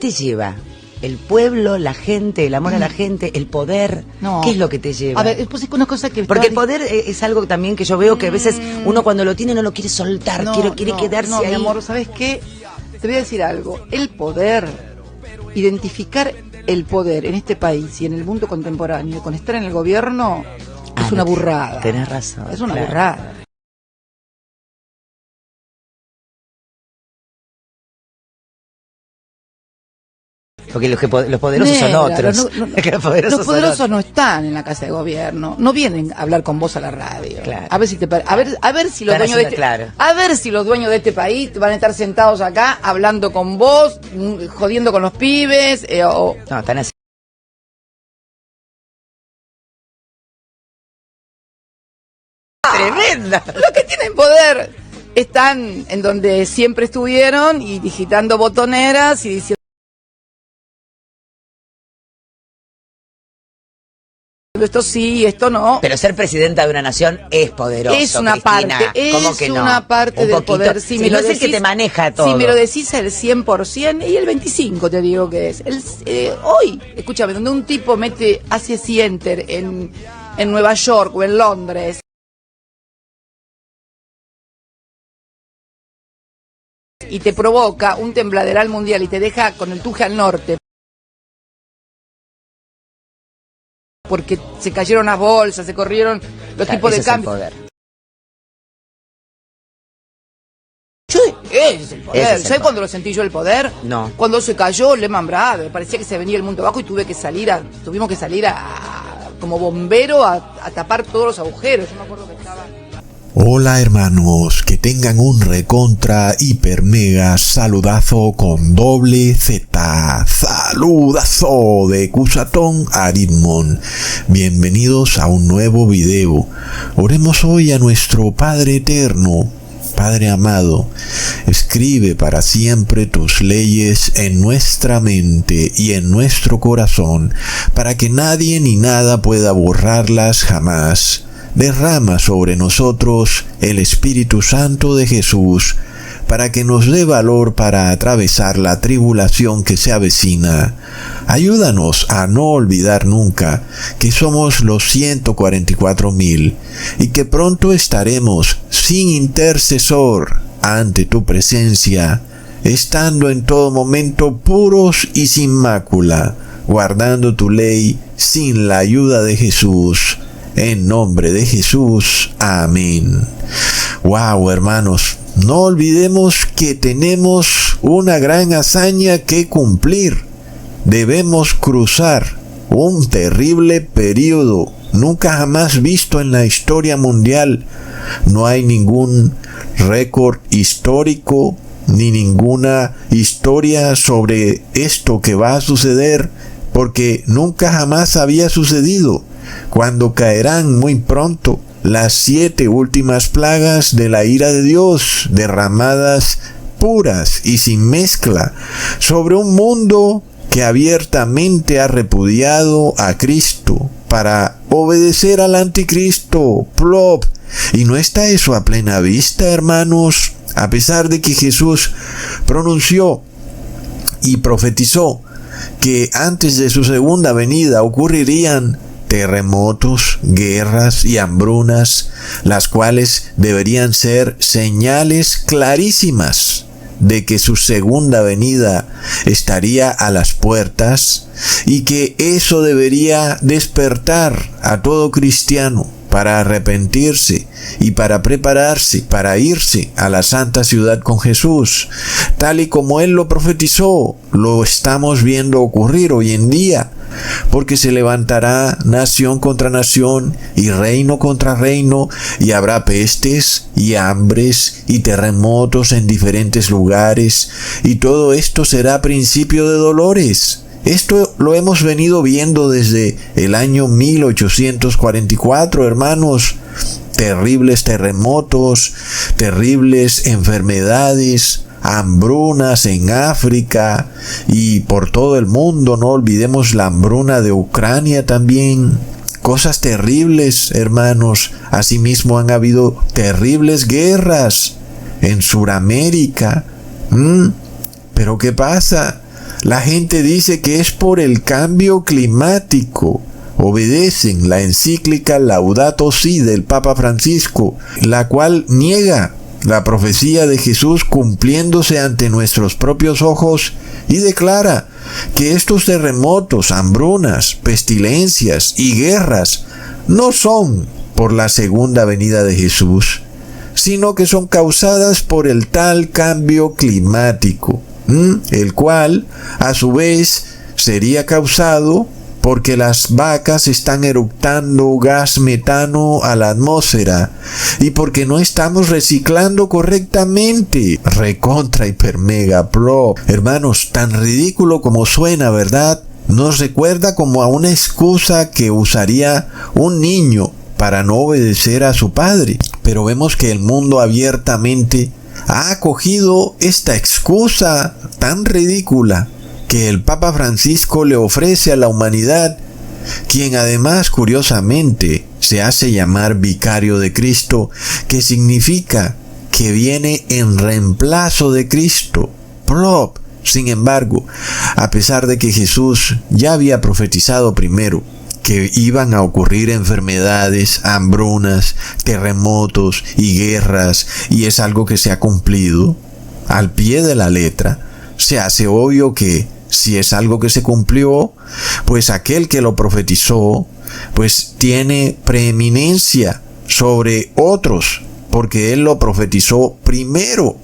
te lleva? ¿El pueblo, la gente, el amor a la gente, el poder? No. ¿Qué es lo que te lleva? A ver, pues es una cosa que... Porque el poder es algo también que yo veo que a veces uno cuando lo tiene no lo quiere soltar, quiere quedarse ahí. Mi amor, ¿sabes qué? Te voy a decir algo. El poder, identificar el poder en este país y en el mundo contemporáneo con estar en el gobierno es una burrada. Tenés razón. Es una burrada. Porque los poderosos son otros. Los poderosos no están en la casa de gobierno, no vienen a hablar con vos a la radio. Claro. A ver si los dueños de a ver si los dueños de este país van a estar sentados acá hablando con vos, jodiendo con los pibes No, están así. Tremenda. Los que tienen poder están en donde siempre estuvieron y digitando botoneras y diciendo esto sí, esto no. Pero ser presidenta de una nación es poderoso. Es una Cristina. parte, ¿Cómo que no? una parte del poder. Si no es el que te maneja todo. Si me lo decís el 100% y el 25% te digo que es. Hoy, escúchame, donde un tipo hace así enter en Nueva York o en Londres. Y te provoca un tembladeral mundial y te deja con el tuje al norte. Porque se cayeron las bolsas, se corrieron los tipos de cambio. Ese es el poder. ¿Sabes cuándo lo sentí yo el poder? No. Cuando se cayó Lehman Brothers, parecía que se venía el mundo abajo y tuvimos que salir como bombero a tapar todos los agujeros. Yo me acuerdo que estaba... Hola hermanos, que tengan un recontra hiper mega saludazo con doble Z, saludazo de Cusatón a Ritmon. Bienvenidos a un nuevo video. Oremos hoy a nuestro Padre Eterno. Padre amado, escribe para siempre tus leyes en nuestra mente y en nuestro corazón, para que nadie ni nada pueda borrarlas jamás. Derrama sobre nosotros el Espíritu Santo de Jesús, para que nos dé valor para atravesar la tribulación que se avecina. Ayúdanos a no olvidar nunca que somos los 144,000 y que pronto estaremos sin intercesor ante tu presencia, estando en todo momento puros y sin mácula, guardando tu ley sin la ayuda de Jesús. En nombre de Jesús, amén. Wow, hermanos, no olvidemos que tenemos una gran hazaña que cumplir. Debemos cruzar un terrible periodo nunca jamás visto en la historia mundial. No hay ningún récord histórico ni ninguna historia sobre esto que va a suceder, porque nunca jamás había sucedido. Cuando caerán muy pronto las 7 últimas plagas de la ira de Dios, derramadas puras y sin mezcla sobre un mundo que abiertamente ha repudiado a Cristo para obedecer al anticristo. Plop. Y no está eso a plena vista, hermanos, a pesar de que Jesús pronunció y profetizó que antes de su segunda venida ocurrirían terremotos, guerras y hambrunas, las cuales deberían ser señales clarísimas de que su segunda venida estaría a las puertas, y que eso debería despertar a todo cristiano para arrepentirse y para prepararse para irse a la santa ciudad con Jesús, tal y como Él lo profetizó. Lo estamos viendo ocurrir hoy en día, porque se levantará nación contra nación y reino contra reino, y habrá pestes y hambres y terremotos en diferentes lugares, y todo esto será principio de dolores. Esto lo hemos venido viendo desde el año 1844, hermanos. Terribles terremotos, terribles enfermedades, hambrunas en África y por todo el mundo. No olvidemos la hambruna de Ucrania también. Cosas terribles, hermanos. Asimismo han habido terribles guerras en Sudamérica. Pero ¿qué pasa? La gente dice que es por el cambio climático. Obedecen la encíclica Laudato Si del Papa Francisco, la cual niega la profecía de Jesús cumpliéndose ante nuestros propios ojos y declara que estos terremotos, hambrunas, pestilencias y guerras no son por la segunda venida de Jesús, sino que son causadas por el tal cambio climático, el cual a su vez sería causado porque las vacas están eructando gas metano a la atmósfera y porque no estamos reciclando correctamente. Recontra hiper mega pro. Hermanos, tan ridículo como suena, ¿verdad? Nos recuerda como a una excusa que usaría un niño para no obedecer a su padre. Pero vemos que el mundo abiertamente ha acogido esta excusa tan ridícula que el Papa Francisco le ofrece a la humanidad, quien además curiosamente se hace llamar vicario de Cristo, que significa que viene en reemplazo de Cristo. Plop. Sin embargo, a pesar de que Jesús ya había profetizado primero que iban a ocurrir enfermedades, hambrunas, terremotos y guerras, y es algo que se ha cumplido al pie de la letra, se hace obvio que si es algo que se cumplió, pues aquel que lo profetizó, pues tiene preeminencia sobre otros, porque él lo profetizó primero.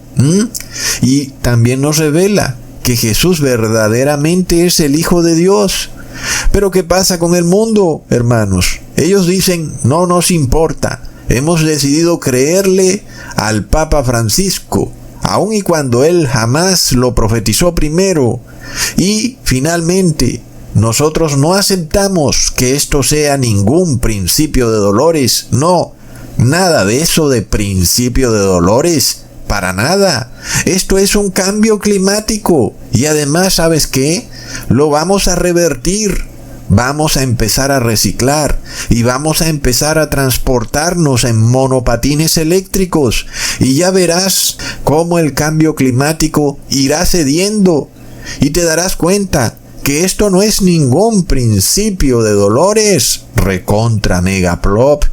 Y también nos revela que Jesús verdaderamente es el Hijo de Dios. Pero ¿qué pasa con el mundo, hermanos? Ellos dicen, no nos importa, hemos decidido creerle al Papa Francisco, aun y cuando él jamás lo profetizó primero. Y finalmente, nosotros no aceptamos que esto sea ningún principio de dolores. No, nada de eso de principio de dolores, para nada. Esto es un cambio climático. Y además, ¿sabes qué? Lo vamos a revertir. Vamos a empezar a reciclar y vamos a empezar a transportarnos en monopatines eléctricos. Y ya verás cómo el cambio climático irá cediendo. Y te darás cuenta que esto no es ningún principio de dolores. Recontra megaplop.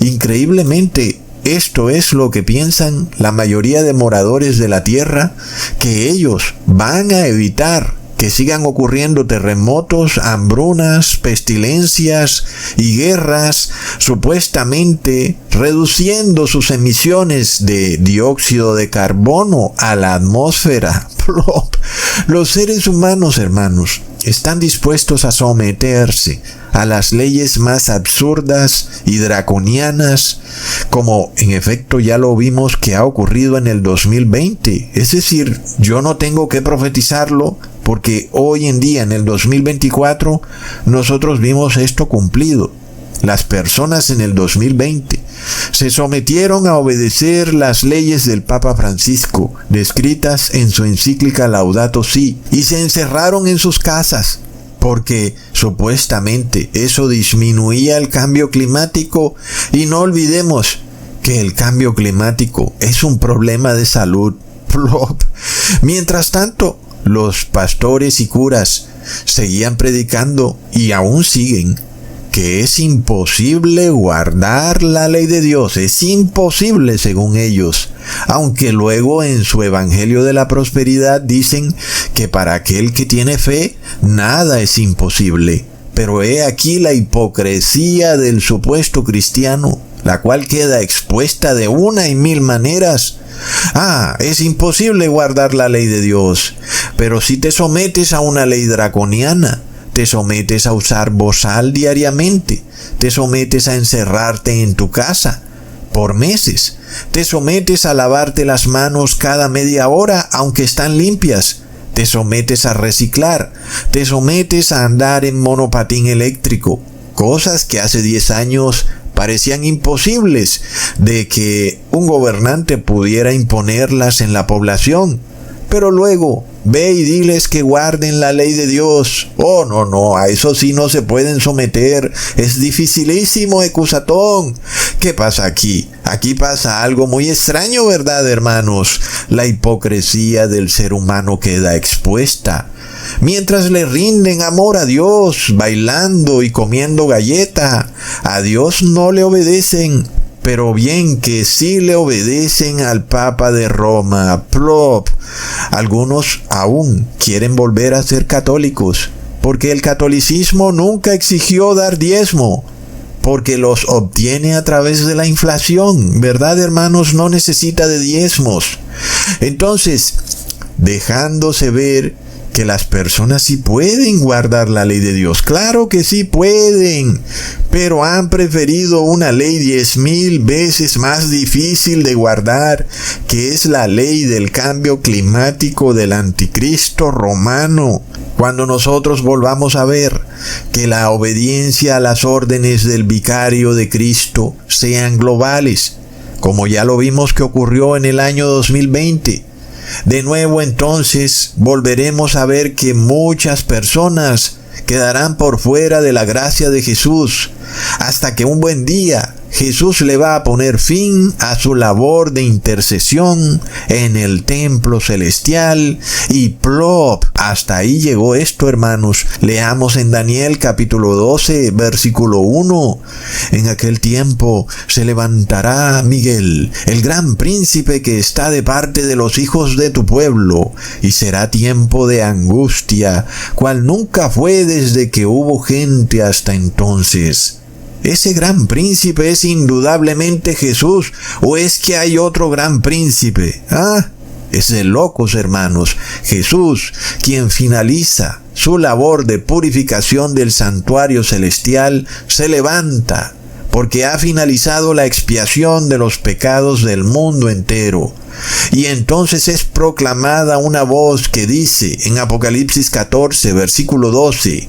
Increíblemente, esto es lo que piensan la mayoría de moradores de la Tierra, que ellos van a evitar que sigan ocurriendo terremotos, hambrunas, pestilencias y guerras, supuestamente reduciendo sus emisiones de dióxido de carbono a la atmósfera. Los seres humanos, hermanos, están dispuestos a someterse a las leyes más absurdas y draconianas, como en efecto ya lo vimos que ha ocurrido en el 2020. Es decir, yo no tengo que profetizarlo, porque hoy en día, en el 2024, nosotros vimos esto cumplido. Las personas en el 2020 se sometieron a obedecer las leyes del Papa Francisco, descritas en su encíclica Laudato Si, y se encerraron en sus casas, porque supuestamente eso disminuía el cambio climático. Y no olvidemos que el cambio climático es un problema de salud. Mientras tanto, los pastores y curas seguían predicando, y aún siguen, que es imposible guardar la ley de Dios. Es imposible según ellos, aunque luego en su Evangelio de la Prosperidad dicen que para aquel que tiene fe nada es imposible. Pero he aquí la hipocresía del supuesto cristiano, la cual queda expuesta de una y mil maneras. Es imposible guardar la ley de Dios, pero si te sometes a una ley draconiana, te sometes a usar bozal diariamente, te sometes a encerrarte en tu casa por meses, te sometes a lavarte las manos cada media hora aunque están limpias, te sometes a reciclar, te sometes a andar en monopatín eléctrico, cosas que hace 10 años parecían imposibles de que un gobernante pudiera imponerlas en la población. Pero luego, ve y diles que guarden la ley de Dios. No, a eso sí no se pueden someter. Es dificilísimo, Ecusatón. ¿Qué pasa aquí? Aquí pasa algo muy extraño, ¿verdad, hermanos? La hipocresía del ser humano queda expuesta. mientras le rinden amor a Dios, bailando y comiendo galleta. A Dios no le obedecen, pero bien que sí le obedecen al Papa de Roma. Plop. Algunos aún quieren volver a ser católicos, porque el catolicismo nunca exigió dar diezmo, porque los obtiene a través de la inflación, ¿verdad, hermanos? No necesita de diezmos. Entonces, dejándose ver que las personas sí pueden guardar la ley de Dios. Claro que sí pueden, pero han preferido una ley 10,000 veces más difícil de guardar, que es la ley del cambio climático del anticristo romano. Cuando nosotros volvamos a ver que la obediencia a las órdenes del vicario de Cristo sean globales, como ya lo vimos que ocurrió en el año 2020, de nuevo entonces volveremos a ver que muchas personas quedarán por fuera de la gracia de Jesús, hasta que un buen día Jesús le va a poner fin a su labor de intercesión en el templo celestial y plop. Hasta ahí llegó esto, hermanos. Leamos en Daniel capítulo 12, versículo 1. En aquel tiempo se levantará Miguel, el gran príncipe que está de parte de los hijos de tu pueblo, y será tiempo de angustia, cual nunca fue desde que hubo gente hasta entonces. ¿Ese gran príncipe es indudablemente Jesús o es que hay otro gran príncipe? Es de locos, hermanos. Jesús, quien finaliza su labor de purificación del santuario celestial, se levanta porque ha finalizado la expiación de los pecados del mundo entero. Y entonces es proclamada una voz que dice en Apocalipsis 14, versículo 12,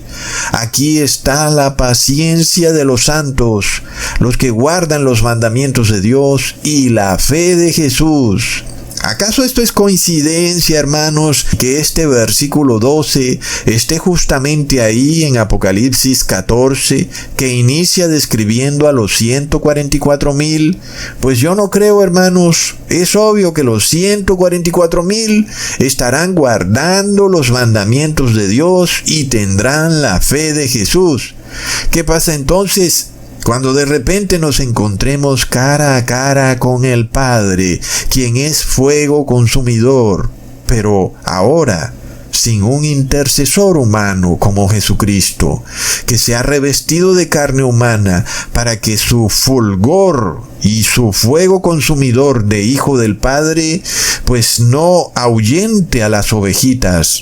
aquí está la paciencia de los santos, los que guardan los mandamientos de Dios y la fe de Jesús. ¿Acaso esto es coincidencia, hermanos, que este versículo 12 esté justamente ahí en Apocalipsis 14, que inicia describiendo a los 144,000? Pues yo no creo, hermanos. Es obvio que los 144,000 estarán guardando los mandamientos de Dios y tendrán la fe de Jesús. ¿Qué pasa entonces? Cuando de repente nos encontremos cara a cara con el Padre, quien es fuego consumidor, pero ahora sin un intercesor humano como Jesucristo, que se ha revestido de carne humana para que su fulgor y su fuego consumidor de Hijo del Padre, pues no ahuyente a las ovejitas.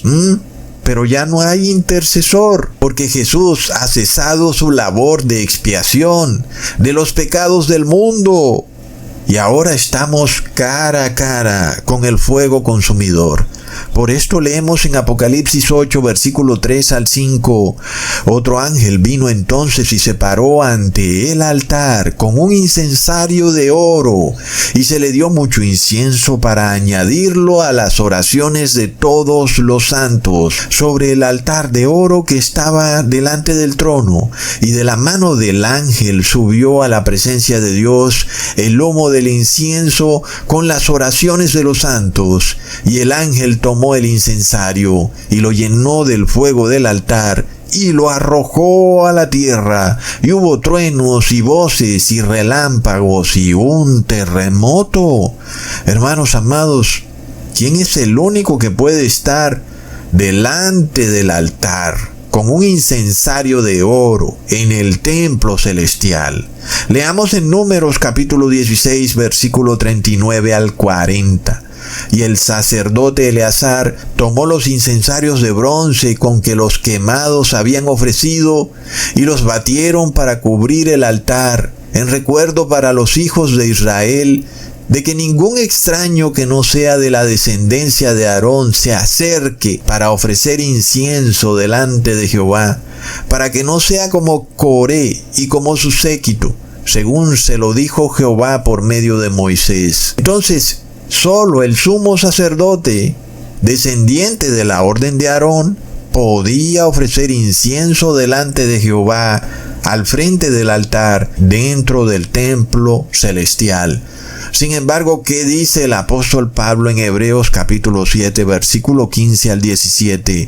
Pero ya no hay intercesor, porque Jesús ha cesado su labor de expiación de los pecados del mundo. Y ahora estamos cara a cara con el fuego consumidor. Por esto leemos en Apocalipsis 8, versículo 3 al 5. Otro ángel vino entonces y se paró ante el altar con un incensario de oro, y se le dio mucho incienso para añadirlo a las oraciones de todos los santos sobre el altar de oro que estaba delante del trono. Y de la mano del ángel subió a la presencia de Dios el humo del incienso con las oraciones de los santos. Y el ángel tomó el incensario y lo llenó del fuego del altar y lo arrojó a la tierra, y hubo truenos y voces y relámpagos y un terremoto. Hermanos amados, ¿quién es el único que puede estar delante del altar con un incensario de oro en el templo celestial? Leamos en Números capítulo 16, versículo 39 al 40. Y el sacerdote Eleazar tomó los incensarios de bronce con que los quemados habían ofrecido y los batieron para cubrir el altar, en recuerdo para los hijos de Israel, de que ningún extraño que no sea de la descendencia de Aarón se acerque para ofrecer incienso delante de Jehová, para que no sea como Coré y como su séquito, según se lo dijo Jehová por medio de Moisés. Entonces, solo el sumo sacerdote, descendiente de la orden de Aarón, podía ofrecer incienso delante de Jehová al frente del altar dentro del templo celestial. Sin embargo, ¿qué dice el apóstol Pablo en Hebreos capítulo 7, versículo 15 al 17?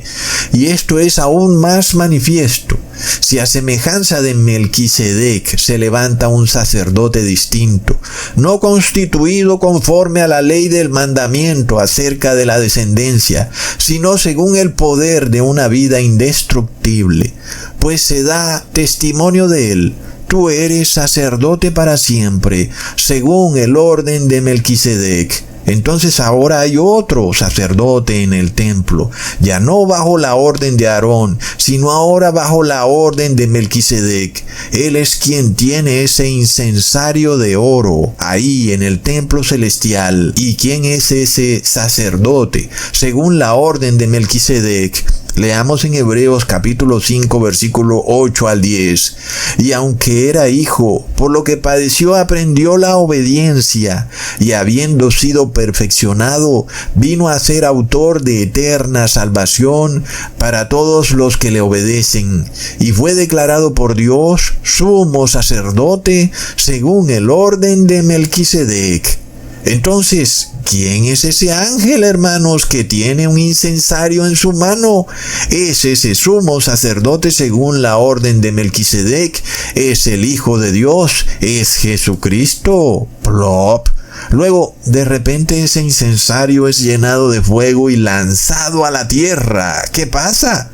Y esto es aún más manifiesto. Si a semejanza de Melquisedec se levanta un sacerdote distinto, no constituido conforme a la ley del mandamiento acerca de la descendencia, sino según el poder de una vida indestructible, pues se da testimonio de él: tú eres sacerdote para siempre, según el orden de Melquisedec. Entonces ahora hay otro sacerdote en el templo, ya no bajo la orden de Aarón, sino ahora bajo la orden de Melquisedec. Él es quien tiene ese incensario de oro ahí en el templo celestial. ¿Y quién es ese sacerdote según la orden de Melquisedec? Leamos en Hebreos capítulo 5, versículo 8 al 10. Y aunque era hijo, por lo que padeció aprendió la obediencia, y habiendo sido perfeccionado, vino a ser autor de eterna salvación para todos los que le obedecen. Y fue declarado por Dios sumo sacerdote según el orden de Melquisedec. Entonces, ¿quién es ese ángel, hermanos, que tiene un incensario en su mano? Es ese sumo sacerdote según la orden de Melquisedec. Es el Hijo de Dios, es Jesucristo. Plop. Luego, de repente ese incensario es llenado de fuego y lanzado a la tierra. ¿Qué pasa?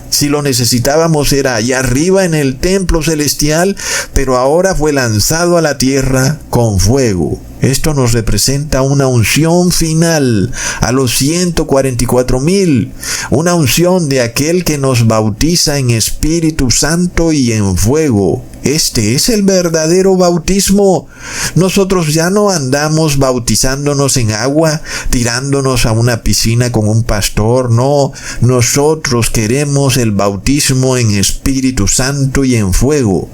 Si lo necesitábamos era allá arriba en el templo celestial, pero ahora fue lanzado a la tierra con fuego. Esto nos representa una unción final a los 144,000, una unción de aquel que nos bautiza en Espíritu Santo y en fuego. Este es el verdadero bautismo. Nosotros ya no andamos bautizándonos en agua, tirándonos a una piscina con un pastor. No, nosotros queremos el bautismo en Espíritu Santo y en fuego.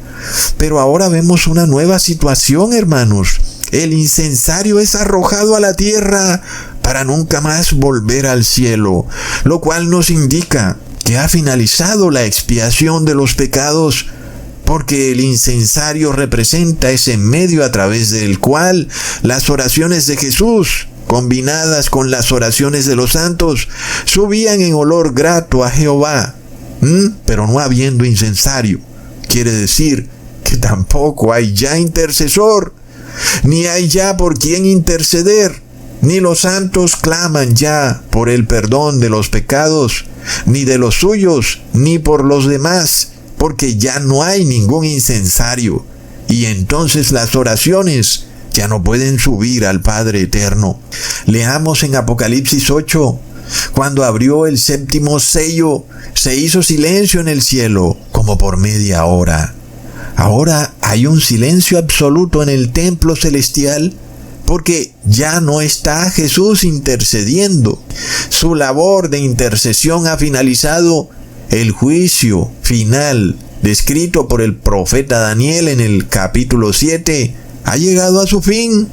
Pero ahora vemos una nueva situación, hermanos. El incensario es arrojado a la tierra para nunca más volver al cielo, lo cual nos indica que ha finalizado la expiación de los pecados, porque el incensario representa ese medio a través del cual las oraciones de Jesús, combinadas con las oraciones de los santos, subían en olor grato a Jehová. Pero no habiendo incensario, quiere decir que tampoco hay ya intercesor, ni hay ya por quién interceder, ni los santos claman ya por el perdón de los pecados, ni de los suyos, ni por los demás, porque ya no hay ningún incensario, y entonces las oraciones ya no pueden subir al Padre Eterno. Leamos en Apocalipsis 8, cuando abrió el séptimo sello, se hizo silencio en el cielo, como por media hora. Ahora hay un silencio absoluto en el templo celestial, porque ya no está Jesús intercediendo. Su labor de intercesión ha finalizado. El juicio final, descrito por el profeta Daniel en el capítulo 7, ha llegado a su fin.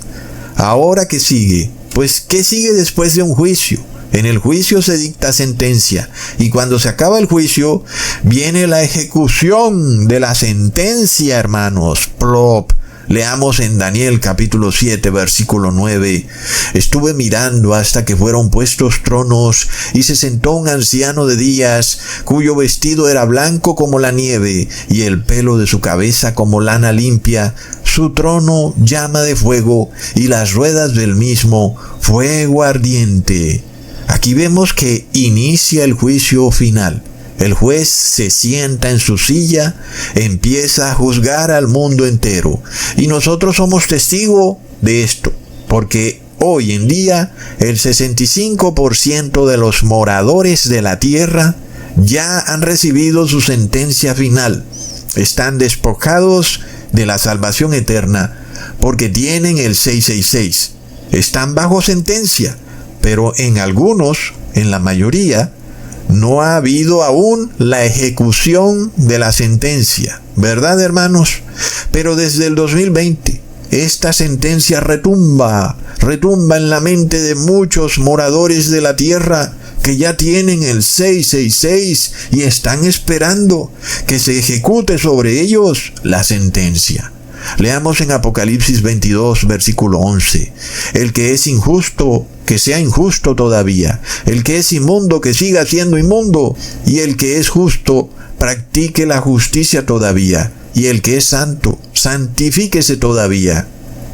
¿Ahora qué sigue? Pues, ¿qué sigue después de un juicio? En el juicio se dicta sentencia, y cuando se acaba el juicio, viene la ejecución de la sentencia, hermanos. Plop. Leamos en Daniel capítulo 7, versículo 9. Estuve mirando hasta que fueron puestos tronos, y se sentó un anciano de días, cuyo vestido era blanco como la nieve, y el pelo de su cabeza como lana limpia. Su trono llama de fuego, y las ruedas del mismo fuego ardiente. Aquí vemos que inicia el juicio final. El juez se sienta en su silla, empieza a juzgar al mundo entero. Y nosotros somos testigos de esto, porque hoy en día el 65% de los moradores de la tierra ya han recibido su sentencia final. Están despojados de la salvación eterna, porque tienen el 666. Están bajo sentencia, pero en algunos, en la mayoría, no ha habido aún la ejecución de la sentencia, ¿verdad, hermanos? Pero desde el 2020, esta sentencia retumba en la mente de muchos moradores de la tierra que ya tienen el 666 y están esperando que se ejecute sobre ellos la sentencia. Leamos en Apocalipsis 22, versículo 11. El que es injusto, que sea injusto todavía. El que es inmundo, que siga siendo inmundo. Y el que es justo, practique la justicia todavía. Y el que es santo, santifíquese todavía.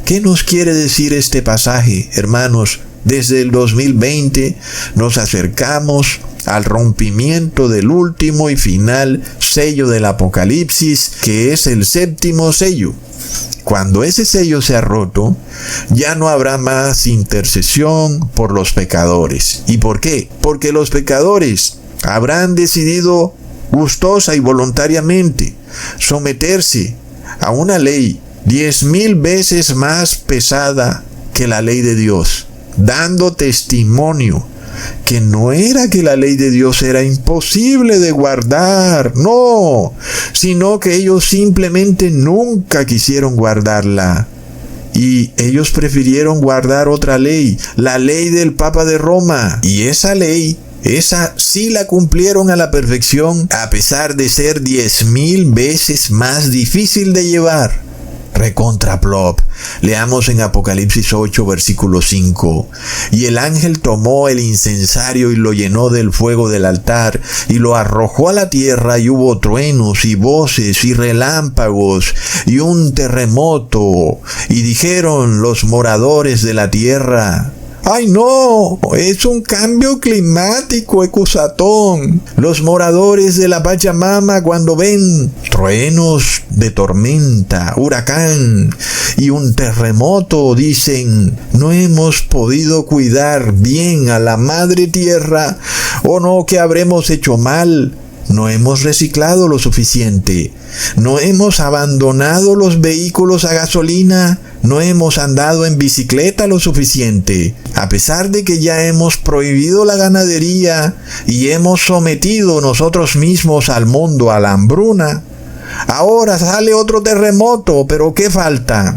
¿Qué nos quiere decir este pasaje, hermanos? Desde el 2020 nos acercamos al rompimiento del último y final sello del Apocalipsis, que es el séptimo sello. Cuando ese sello sea roto, ya no habrá más intercesión por los pecadores. ¿Y por qué? Porque los pecadores habrán decidido gustosa y voluntariamente someterse a una ley 10,000 veces más pesada que la ley de Dios, dando testimonio que no era que la ley de Dios era imposible de guardar, no, sino que ellos simplemente nunca quisieron guardarla. Y ellos prefirieron guardar otra ley, la ley del Papa de Roma. Y esa ley, esa sí la cumplieron a la perfección, a pesar de ser 10,000 veces más difícil de llevar. Recontraplop. Leamos en Apocalipsis 8, versículo 5. Y el ángel tomó el incensario y lo llenó del fuego del altar y lo arrojó a la tierra, y hubo truenos y voces y relámpagos y un terremoto. Y dijeron los moradores de la tierra: ¡ay no! Es un cambio climático, Ecusatón. Los moradores de la Pachamama, cuando ven truenos de tormenta, huracán y un terremoto, dicen: no hemos podido cuidar bien a la madre tierra, o no, que habremos hecho mal. No hemos reciclado lo suficiente. No hemos abandonado los vehículos a gasolina. No hemos andado en bicicleta lo suficiente. A pesar de que ya hemos prohibido la ganadería y hemos sometido nosotros mismos al mundo a la hambruna, ahora sale otro terremoto. ¿Pero qué falta?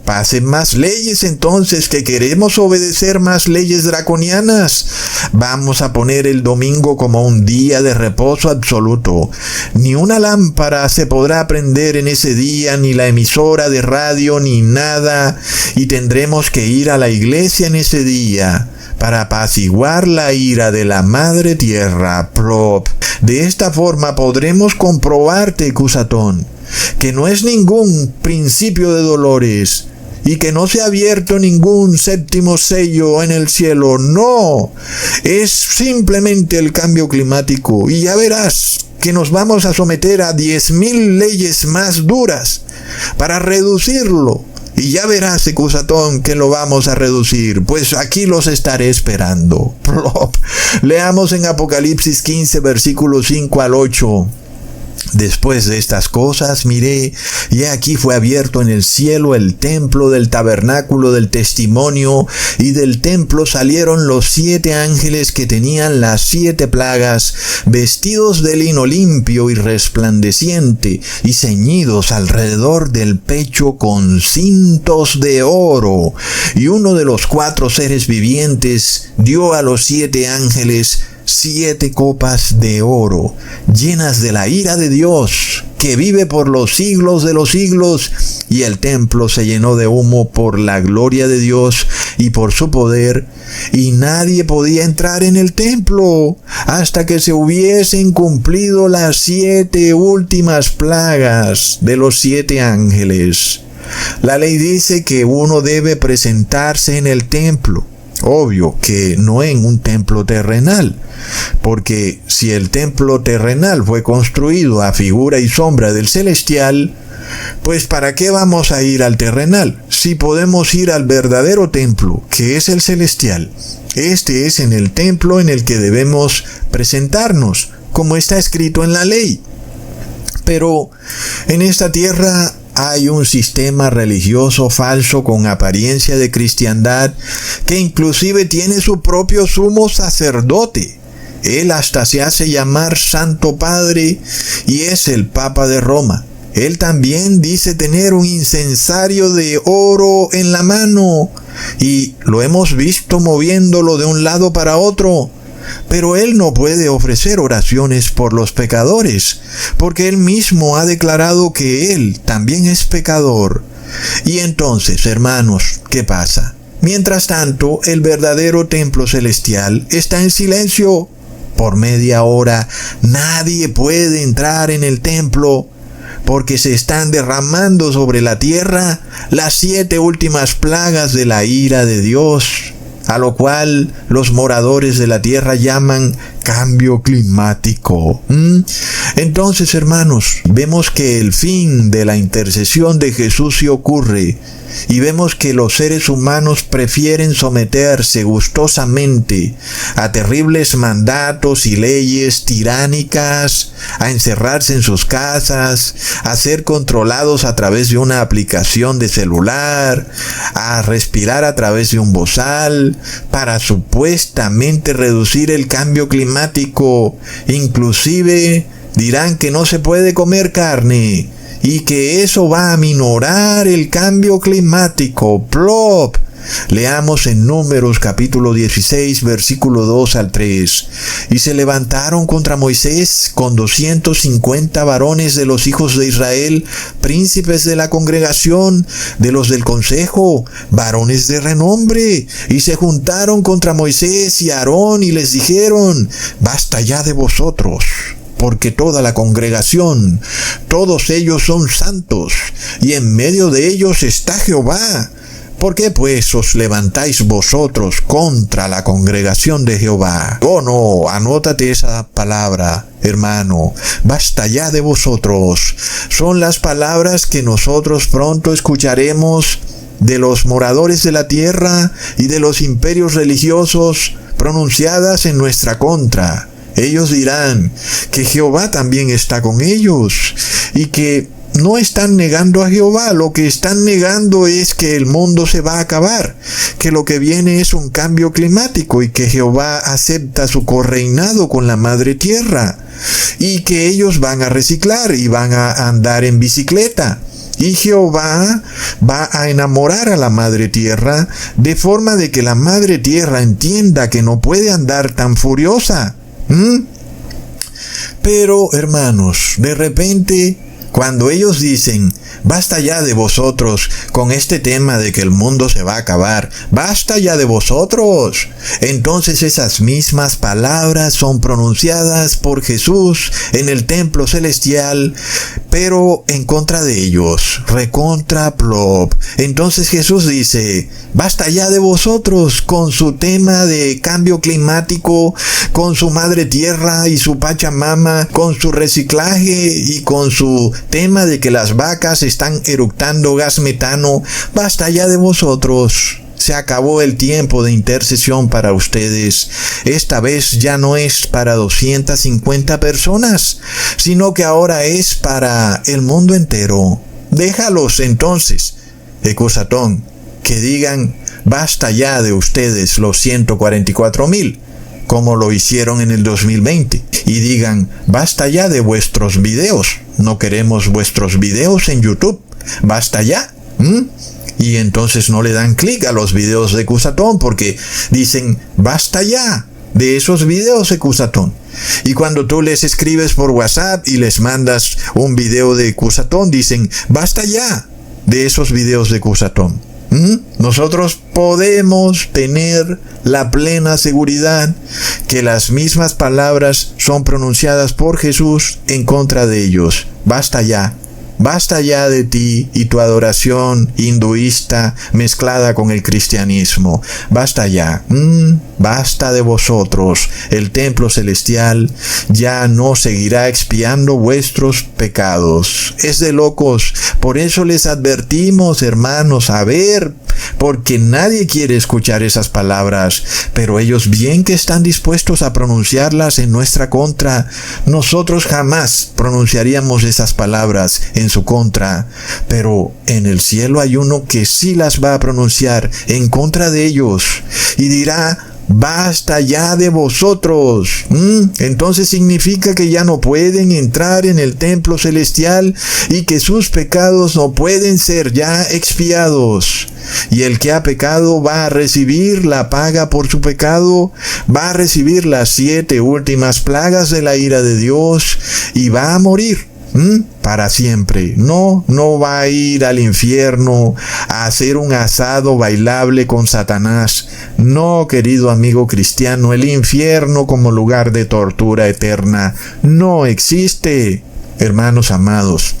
Pasen más leyes entonces, que queremos obedecer más leyes draconianas. Vamos a poner el domingo como un día de reposo absoluto. Ni una lámpara se podrá prender en ese día, ni la emisora de radio, ni nada. Y tendremos que ir a la iglesia en ese día para apaciguar la ira de la madre tierra. Plop. De esta forma podremos comprobarte, Ecusatón, que no es ningún principio de dolores, y que no se ha abierto ningún séptimo sello en el cielo. No, es simplemente el cambio climático. Y ya verás que nos vamos a someter a 10,000 leyes más duras para reducirlo. Y ya verás, Ecusatón, que lo vamos a reducir. Pues aquí los estaré esperando. Plop. Leamos en Apocalipsis 15, versículos 5 al 8. Después de estas cosas miré, y aquí fue abierto en el cielo el templo del tabernáculo del testimonio, y del templo salieron los 7 ángeles que tenían las 7 plagas, vestidos de lino limpio y resplandeciente, y ceñidos alrededor del pecho con cintos de oro. Y uno de los 4 seres vivientes dio a los 7 ángeles 7 copas de oro, llenas de la ira de Dios, que vive por los siglos de los siglos, y el templo se llenó de humo por la gloria de Dios y por su poder, y nadie podía entrar en el templo hasta que se hubiesen cumplido las 7 últimas plagas de los 7 ángeles. La ley dice que uno debe presentarse en el templo. Obvio que no en un templo terrenal, porque si el templo terrenal fue construido a figura y sombra del celestial, pues ¿para qué vamos a ir al terrenal si podemos ir al verdadero templo, que es el celestial? Este es en el templo en el que debemos presentarnos, como está escrito en la ley. Pero en esta tierra hay un sistema religioso falso con apariencia de cristiandad, que inclusive tiene su propio sumo sacerdote. Él hasta se hace llamar Santo Padre y es el Papa de Roma. Él también dice tener un incensario de oro en la mano, y lo hemos visto moviéndolo de un lado para otro. Pero él no puede ofrecer oraciones por los pecadores, porque él mismo ha declarado que él también es pecador. Y entonces, hermanos, ¿qué pasa? Mientras tanto, el verdadero templo celestial está en silencio. Por media hora nadie puede entrar en el templo, porque se están derramando sobre la tierra las 7 últimas plagas de la ira de Dios, a lo cual los moradores de la tierra llaman cambio climático. Entonces, hermanos, vemos que el fin de la intercesión de Jesús sí ocurre, y vemos que los seres humanos prefieren someterse gustosamente a terribles mandatos y leyes tiránicas, a encerrarse en sus casas, a ser controlados a través de una aplicación de celular, a respirar a través de un bozal, para supuestamente reducir el cambio climático. Inclusive dirán que no se puede comer carne y que eso va a minorar el cambio climático. ¡Plop! Leamos en Números capítulo 16, versículo 2 al 3. Y se levantaron contra Moisés con 250 varones de los hijos de Israel, príncipes de la congregación, de los del consejo, varones de renombre, y se juntaron contra Moisés y Aarón y les dijeron: basta ya de vosotros, porque toda la congregación, todos ellos son santos, y en medio de ellos está Jehová. ¿Por qué pues os levantáis vosotros contra la congregación de Jehová? Oh no, anótate esa palabra, hermano. Basta ya de vosotros. Son las palabras que nosotros pronto escucharemos de los moradores de la tierra y de los imperios religiosos pronunciadas en nuestra contra. Ellos dirán que Jehová también está con ellos y que no están negando a Jehová. Lo que están negando es que el mundo se va a acabar, que lo que viene es un cambio climático y que Jehová acepta su correinado con la madre tierra y que ellos van a reciclar y van a andar en bicicleta. Y Jehová va a enamorar a la madre tierra de forma de que la madre tierra entienda que no puede andar tan furiosa. Pero, hermanos, de repente, cuando ellos dicen: basta ya de vosotros con este tema de que el mundo se va a acabar, basta ya de vosotros, entonces esas mismas palabras son pronunciadas por Jesús en el templo celestial, pero en contra de ellos, recontra plop. Entonces Jesús dice: basta ya de vosotros con su tema de cambio climático, con su madre tierra y su Pachamama, con su reciclaje y con su tema de que las vacas están eructando gas metano. Basta ya de vosotros. Se acabó el tiempo de intercesión para ustedes. Esta vez ya no es para 250 personas, sino que ahora es para el mundo entero. Déjalos entonces, Ecusatón, que digan: basta ya de ustedes los 144,000, como lo hicieron en el 2020, y digan: basta ya de vuestros videos, no queremos vuestros videos en YouTube, basta ya. Y entonces no le dan clic a los videos de Ecusatón porque dicen: basta ya de esos videos, Ecusatón. Y cuando tú les escribes por WhatsApp y les mandas un video de Ecusatón, dicen: basta ya de esos videos de Ecusatón. Nosotros podemos tener la plena seguridad que las mismas palabras son pronunciadas por Jesús en contra de ellos. Basta ya. Basta ya de ti y tu adoración hinduista mezclada con el cristianismo. Basta ya. Basta de vosotros. El templo celestial ya no seguirá expiando vuestros pecados. Es de locos. Por eso les advertimos, hermanos, a ver, porque nadie quiere escuchar esas palabras, pero ellos bien que están dispuestos a pronunciarlas en nuestra contra. Nosotros jamás pronunciaríamos esas palabras en su contra, pero en el cielo hay uno que sí las va a pronunciar en contra de ellos y dirá: basta ya de vosotros. Entonces significa que ya no pueden entrar en el templo celestial y que sus pecados no pueden ser ya expiados. Y el que ha pecado va a recibir la paga por su pecado, va a recibir las 7 últimas plagas de la ira de Dios y va a morir. para siempre. No va a ir al infierno a hacer un asado bailable con Satanás. No, querido amigo cristiano, el infierno como lugar de tortura eterna no existe. Hermanos amados,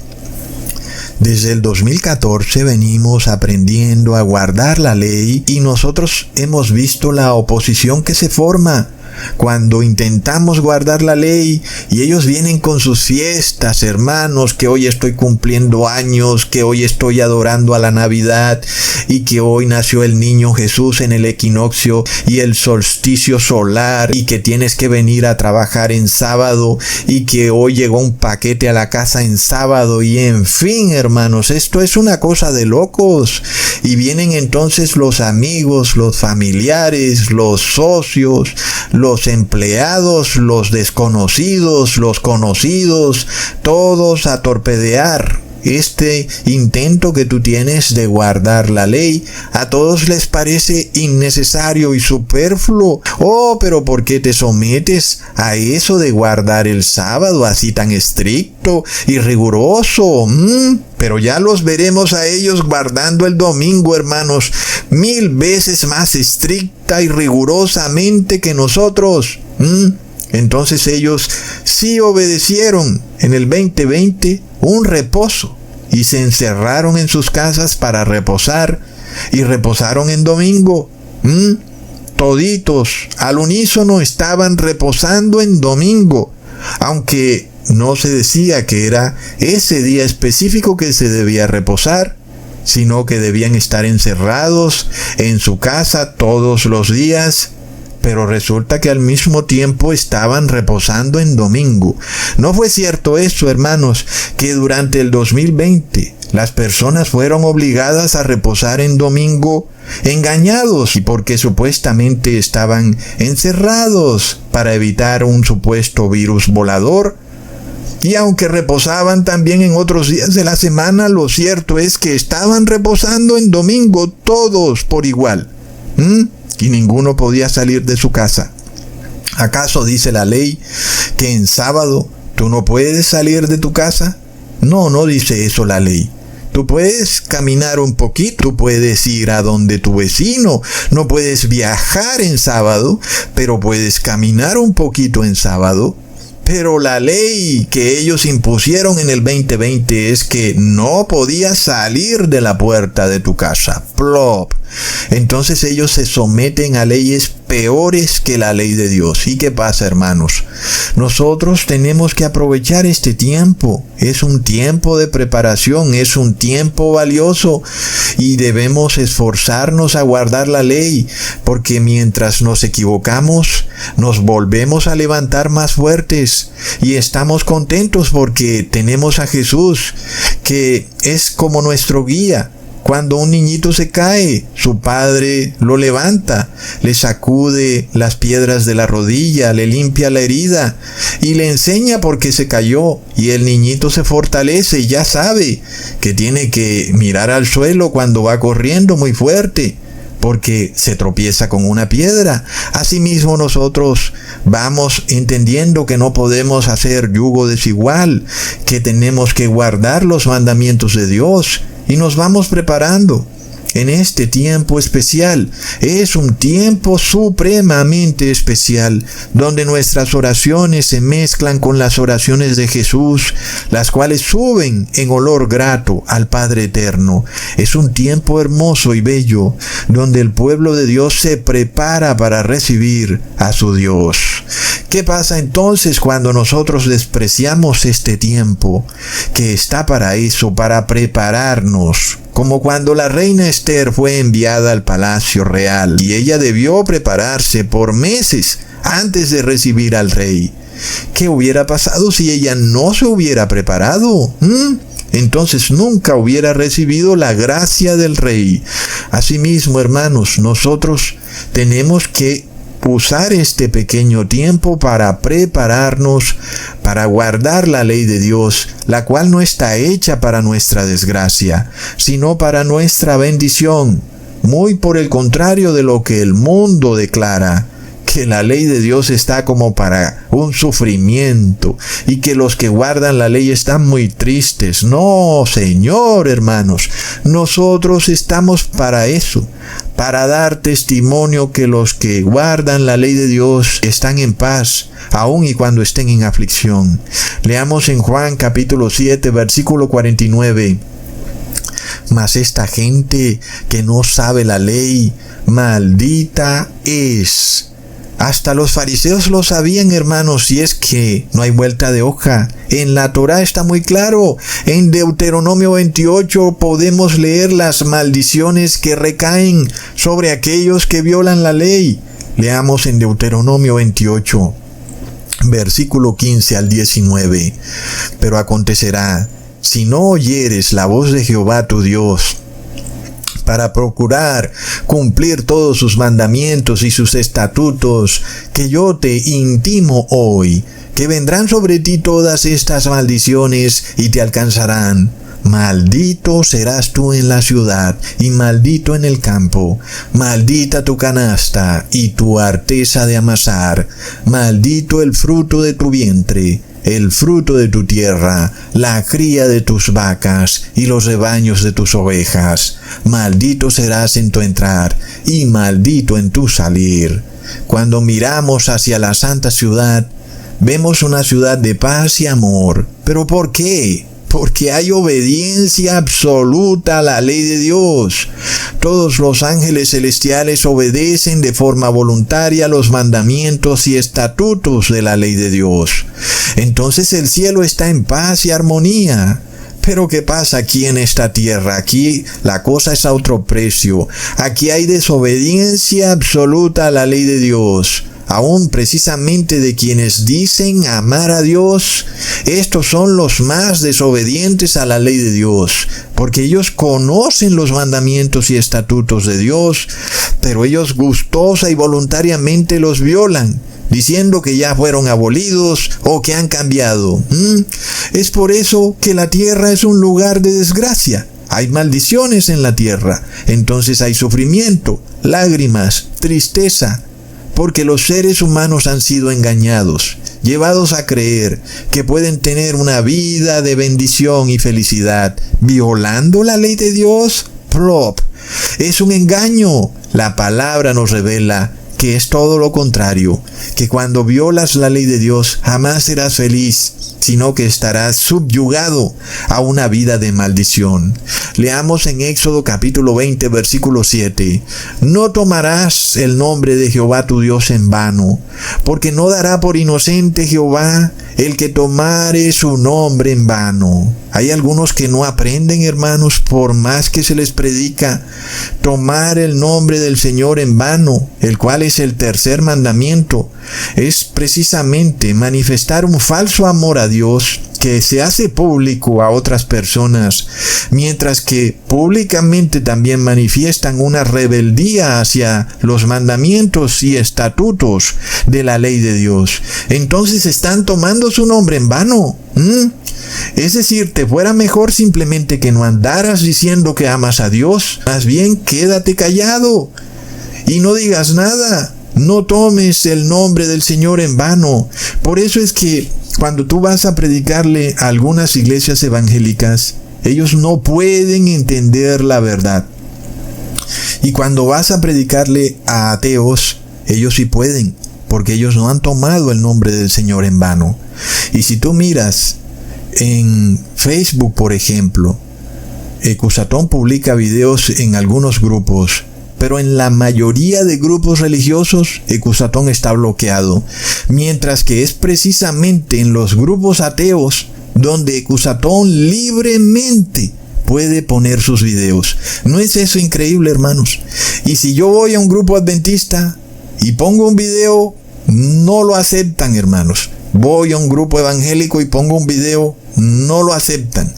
desde el 2014 venimos aprendiendo a guardar la ley y nosotros hemos visto la oposición que se forma cuando intentamos guardar la ley y ellos vienen con sus fiestas, hermanos, que hoy estoy cumpliendo años, que hoy estoy adorando a la Navidad y que hoy nació el niño Jesús en el equinoccio y el solsticio solar y que tienes que venir a trabajar en sábado y que hoy llegó un paquete a la casa en sábado y en fin, hermanos, esto es una cosa de locos. Y vienen entonces los amigos, los familiares, los socios, los empleados, los desconocidos, los conocidos, todos a torpedear este intento que tú tienes de guardar la ley. A todos les parece innecesario y superfluo. Oh, pero ¿por qué te sometes a eso de guardar el sábado así tan estricto y riguroso? Pero ya los veremos a ellos guardando el domingo, hermanos, 1000 veces más estricta y rigurosamente que nosotros. Entonces ellos sí obedecieron en el 2020 un reposo y se encerraron en sus casas para reposar y reposaron en domingo. Toditos al unísono estaban reposando en domingo, aunque no se decía que era ese día específico que se debía reposar, sino que debían estar encerrados en su casa todos los días. Pero resulta que al mismo tiempo estaban reposando en domingo. ¿No fue cierto eso, hermanos, que durante el 2020 las personas fueron obligadas a reposar en domingo engañados y porque supuestamente estaban encerrados para evitar un supuesto virus volador? Y aunque reposaban también en otros días de la semana, lo cierto es que estaban reposando en domingo todos por igual. Y ninguno podía salir de su casa. ¿Acaso dice la ley que en sábado tú no puedes salir de tu casa? No dice eso la ley. Tú puedes caminar un poquito, tú puedes ir a donde tu vecino, no puedes viajar en sábado, pero puedes caminar un poquito en sábado. Pero la ley que ellos impusieron en el 2020 es que no podías salir de la puerta de tu casa. Plop. Entonces ellos se someten a leyes peores que la ley de Dios. ¿Y qué pasa, hermanos? Nosotros tenemos que aprovechar este tiempo. Es un tiempo de preparación, es un tiempo valioso y debemos esforzarnos a guardar la ley, porque mientras nos equivocamos, nos volvemos a levantar más fuertes y estamos contentos porque tenemos a Jesús, que es como nuestro guía. Cuando un niñito se cae, su padre lo levanta, le sacude las piedras de la rodilla, le limpia la herida y le enseña por qué se cayó. Y el niñito se fortalece y ya sabe que tiene que mirar al suelo cuando va corriendo muy fuerte, porque se tropieza con una piedra. Asimismo nosotros vamos entendiendo que no podemos hacer yugo desigual, que tenemos que guardar los mandamientos de Dios. Y nos vamos preparando en este tiempo especial. Es un tiempo supremamente especial, donde nuestras oraciones se mezclan con las oraciones de Jesús, las cuales suben en olor grato al Padre Eterno. Es un tiempo hermoso y bello, donde el pueblo de Dios se prepara para recibir a su Dios. ¿Qué pasa entonces cuando nosotros despreciamos este tiempo que está para eso, para prepararnos? Como cuando la reina Esther fue enviada al palacio real y ella debió prepararse por meses antes de recibir al rey. ¿Qué hubiera pasado si ella no se hubiera preparado? Entonces nunca hubiera recibido la gracia del rey. Asimismo, hermanos, nosotros tenemos que usar este pequeño tiempo para prepararnos, para guardar la ley de Dios, la cual no está hecha para nuestra desgracia, sino para nuestra bendición, muy por el contrario de lo que el mundo declara, que la ley de Dios está como para un sufrimiento y que los que guardan la ley están muy tristes. No, Señor, hermanos, nosotros estamos para eso, para dar testimonio que los que guardan la ley de Dios están en paz, aun y cuando estén en aflicción. Leamos en Juan capítulo 7, versículo 49. Mas esta gente que no sabe la ley, maldita es. Hasta los fariseos lo sabían, hermanos, y es que no hay vuelta de hoja. En la Torá está muy claro. En Deuteronomio 28 podemos leer las maldiciones que recaen sobre aquellos que violan la ley. Leamos en Deuteronomio 28, versículo 15 al 19. Pero acontecerá, si no oyeres la voz de Jehová tu Dios, para procurar cumplir todos sus mandamientos y sus estatutos, que yo te intimo hoy, que vendrán sobre ti todas estas maldiciones y te alcanzarán. Maldito serás tú en la ciudad y maldito en el campo. Maldita tu canasta y tu arteza de amasar. Maldito el fruto de tu vientre, el fruto de tu tierra, la cría de tus vacas y los rebaños de tus ovejas. Maldito serás en tu entrar y maldito en tu salir. Cuando miramos hacia la santa ciudad, vemos una ciudad de paz y amor. ¿Pero por qué? Porque hay obediencia absoluta a la ley de Dios. Todos los ángeles celestiales obedecen de forma voluntaria los mandamientos y estatutos de la ley de Dios. Entonces el cielo está en paz y armonía. Pero ¿qué pasa aquí en esta tierra? Aquí la cosa es a otro precio. Aquí hay desobediencia absoluta a la ley de Dios. Aún precisamente de quienes dicen amar a Dios, estos son los más desobedientes a la ley de Dios, porque ellos conocen los mandamientos y estatutos de Dios, pero ellos gustosa y voluntariamente los violan, diciendo que ya fueron abolidos o que han cambiado. Es por eso que la tierra es un lugar de desgracia. Hay maldiciones en la tierra, entonces hay sufrimiento, lágrimas, tristeza, porque los seres humanos han sido engañados, llevados a creer que pueden tener una vida de bendición y felicidad, violando la ley de Dios. Es un engaño. La palabra nos revela que es todo lo contrario, que cuando violas la ley de Dios jamás serás feliz, sino que estarás subyugado a una vida de maldición. Leamos en Éxodo capítulo 20, versículo 7. No tomarás el nombre de Jehová tu Dios en vano, porque no dará por inocente Jehová el que tomare su nombre en vano. Hay algunos que no aprenden, hermanos, por más que se les predica, tomar el nombre del Señor en vano, el cual es el tercer mandamiento. Es precisamente manifestar un falso amor a Dios que se hace público a otras personas, mientras que públicamente también manifiestan una rebeldía hacia los mandamientos y estatutos de la ley de Dios. Entonces están tomando su nombre en vano. Es decir, te fuera mejor simplemente que no andaras diciendo que amas a Dios. Más bien, quédate callado y no digas nada. No tomes el nombre del Señor en vano. Por eso es que cuando tú vas a predicarle a algunas iglesias evangélicas, ellos no pueden entender la verdad. Y cuando vas a predicarle a ateos, ellos sí pueden, porque ellos no han tomado el nombre del Señor en vano. Y si tú miras en Facebook, por ejemplo, Ecusatón publica videos en algunos grupos, pero en la mayoría de grupos religiosos, Ecusatón está bloqueado, mientras que es precisamente en los grupos ateos donde Ecusatón libremente puede poner sus videos. ¿No es eso increíble, hermanos? Y si yo voy a un grupo adventista y pongo un video, no lo aceptan, hermanos. Voy a un grupo evangélico y pongo un video, no lo aceptan.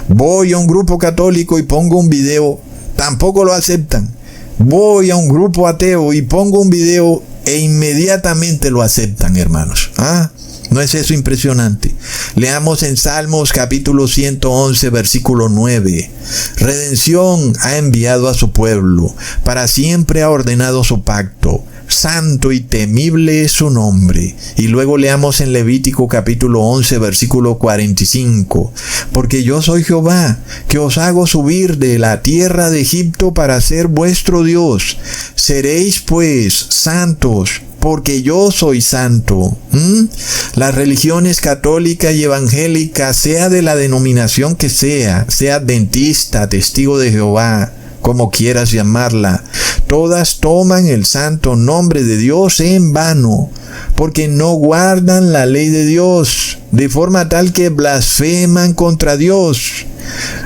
Voy a un grupo católico y pongo un video, tampoco lo aceptan. Voy a un grupo ateo y pongo un video e inmediatamente lo aceptan, hermanos. ¿No es eso impresionante? Leamos en Salmos capítulo 111, versículo 9. Redención ha enviado a su pueblo, para siempre ha ordenado su pacto. santo y temible es su nombre. Y luego leamos en Levítico capítulo 11, versículo 45. Porque yo soy Jehová, que os hago subir de la tierra de Egipto para ser vuestro Dios. Seréis pues santos, porque yo soy santo. Las religiones católica y evangélica, sea de la denominación que sea adventista, testigo de Jehová, como quieras llamarla, todas toman el santo nombre de Dios en vano, porque no guardan la ley de Dios, de forma tal que blasfeman contra Dios.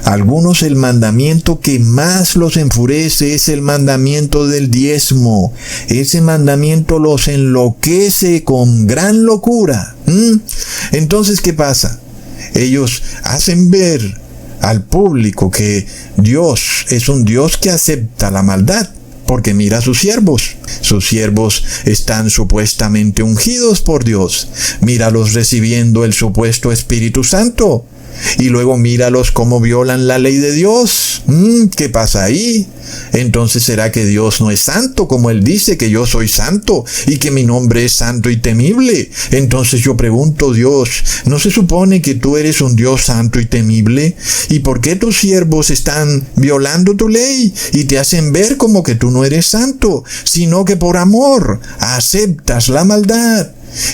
Algunos el mandamiento que más los enfurece es el mandamiento del diezmo. Ese mandamiento los enloquece con gran locura. Entonces, ¿qué pasa? Ellos hacen ver al público que Dios es un Dios que acepta la maldad. Porque mira a sus siervos. Sus siervos están supuestamente ungidos por Dios. Míralos recibiendo el supuesto Espíritu Santo. Y luego míralos cómo violan la ley de Dios. ¿Qué pasa ahí? Entonces, ¿será que Dios no es santo como Él dice que yo soy santo y que mi nombre es santo y temible? Entonces yo pregunto, Dios, ¿no se supone que tú eres un Dios santo y temible? ¿Y por qué tus siervos están violando tu ley y te hacen ver como que tú no eres santo, sino que por amor aceptas la maldad?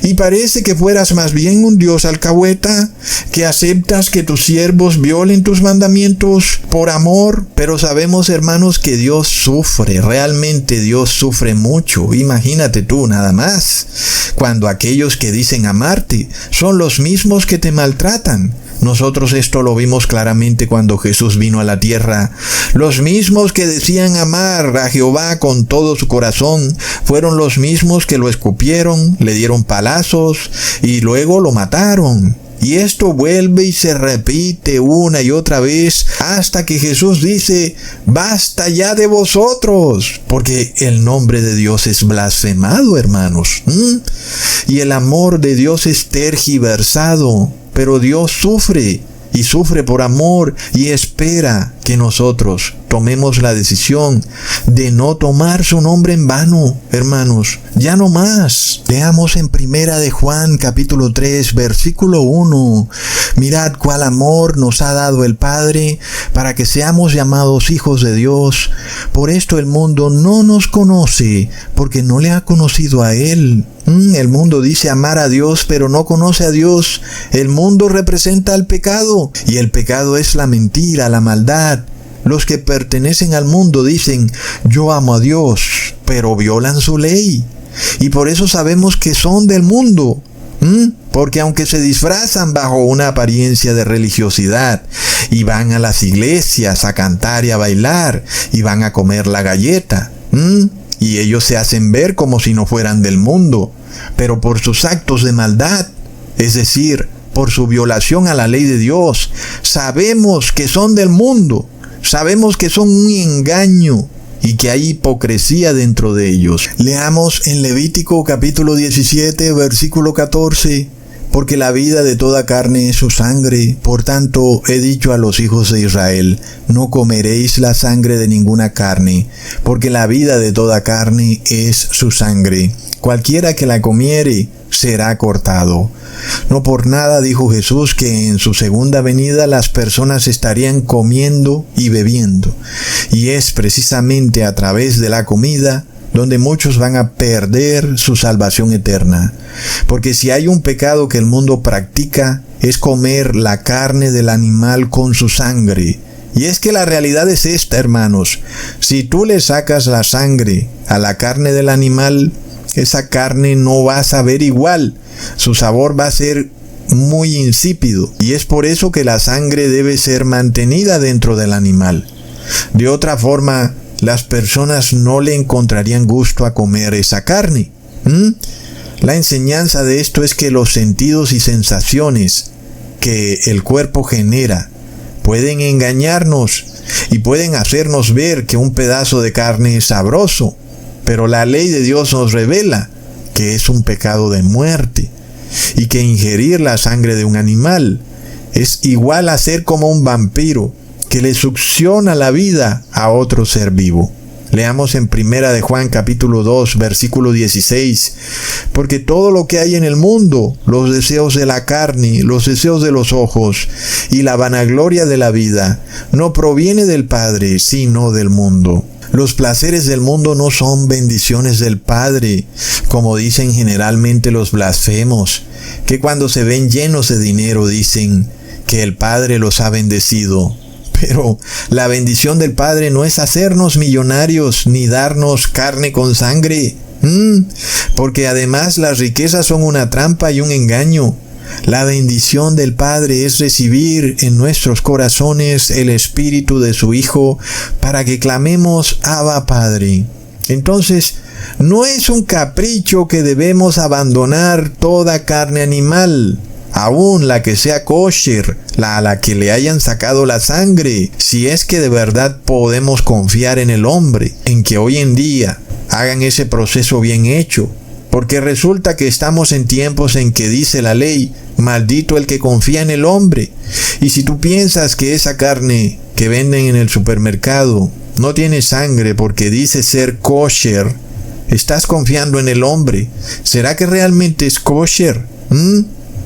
Y parece que fueras más bien un Dios alcahueta, que aceptas que tus siervos violen tus mandamientos por amor. Pero sabemos, hermanos, que Dios sufre, realmente Dios sufre mucho. Imagínate tú nada más, cuando aquellos que dicen amarte son los mismos que te maltratan. Nosotros esto lo vimos claramente cuando Jesús vino a la tierra. Los mismos que decían amar a Jehová con todo su corazón fueron los mismos que lo escupieron, le dieron palazos y luego lo mataron. Y esto vuelve y se repite una y otra vez hasta que Jesús dice, basta ya de vosotros, porque el nombre de Dios es blasfemado, hermanos. Y el amor de Dios es tergiversado, pero Dios sufre. Y sufre por amor y espera que nosotros tomemos la decisión de no tomar su nombre en vano, hermanos. Ya no más. Leamos en Primera de Juan capítulo 3 versículo 1. Mirad cuál amor nos ha dado el Padre para que seamos llamados hijos de Dios. Por esto el mundo no nos conoce, porque no le ha conocido a Él. El mundo dice amar a Dios, pero no conoce a Dios. El mundo representa al pecado, y el pecado es la mentira, la maldad. Los que pertenecen al mundo dicen, yo amo a Dios, pero violan su ley. Y por eso sabemos que son del mundo. Porque aunque se disfrazan bajo una apariencia de religiosidad, y van a las iglesias a cantar y a bailar, y van a comer la galleta, y ellos se hacen ver como si no fueran del mundo, pero por sus actos de maldad, es decir, por su violación a la ley de Dios, sabemos que son del mundo, sabemos que son un engaño y que hay hipocresía dentro de ellos. Leamos en Levítico capítulo 17, versículo 14. Porque la vida de toda carne es su sangre. Por tanto, he dicho a los hijos de Israel, no comeréis la sangre de ninguna carne, porque la vida de toda carne es su sangre. Cualquiera que la comiere será cortado. No por nada dijo Jesús que en su segunda venida las personas estarían comiendo y bebiendo. Y es precisamente a través de la comida donde muchos van a perder su salvación eterna. Porque si hay un pecado que el mundo practica, es comer la carne del animal con su sangre. Y es que la realidad es esta, hermanos. Si tú le sacas la sangre a la carne del animal, esa carne no va a saber igual. Su sabor va a ser muy insípido. Y es por eso que la sangre debe ser mantenida dentro del animal. De otra forma, las personas no le encontrarían gusto a comer esa carne. La enseñanza de esto es que los sentidos y sensaciones que el cuerpo genera pueden engañarnos y pueden hacernos ver que un pedazo de carne es sabroso, pero la ley de Dios nos revela que es un pecado de muerte y que ingerir la sangre de un animal es igual a ser como un vampiro que le succiona la vida a otro ser vivo. Leamos en Primera de Juan capítulo 2, versículo 16. Porque todo lo que hay en el mundo, los deseos de la carne, los deseos de los ojos y la vanagloria de la vida, no proviene del Padre, sino del mundo. Los placeres del mundo no son bendiciones del Padre, como dicen generalmente los blasfemos, que cuando se ven llenos de dinero dicen que el Padre los ha bendecido. Pero la bendición del Padre no es hacernos millonarios ni darnos carne con sangre, porque además las riquezas son una trampa y un engaño. La bendición del Padre es recibir en nuestros corazones el Espíritu de su Hijo para que clamemos Abba Padre. Entonces, no es un capricho que debemos abandonar toda carne animal, aún la que sea kosher, a la que le hayan sacado la sangre, si es que de verdad podemos confiar en el hombre, en que hoy en día hagan ese proceso bien hecho. Porque resulta que estamos en tiempos en que dice la ley, maldito el que confía en el hombre. Y si tú piensas que esa carne que venden en el supermercado no tiene sangre porque dice ser kosher, estás confiando en el hombre. ¿Será que realmente es kosher?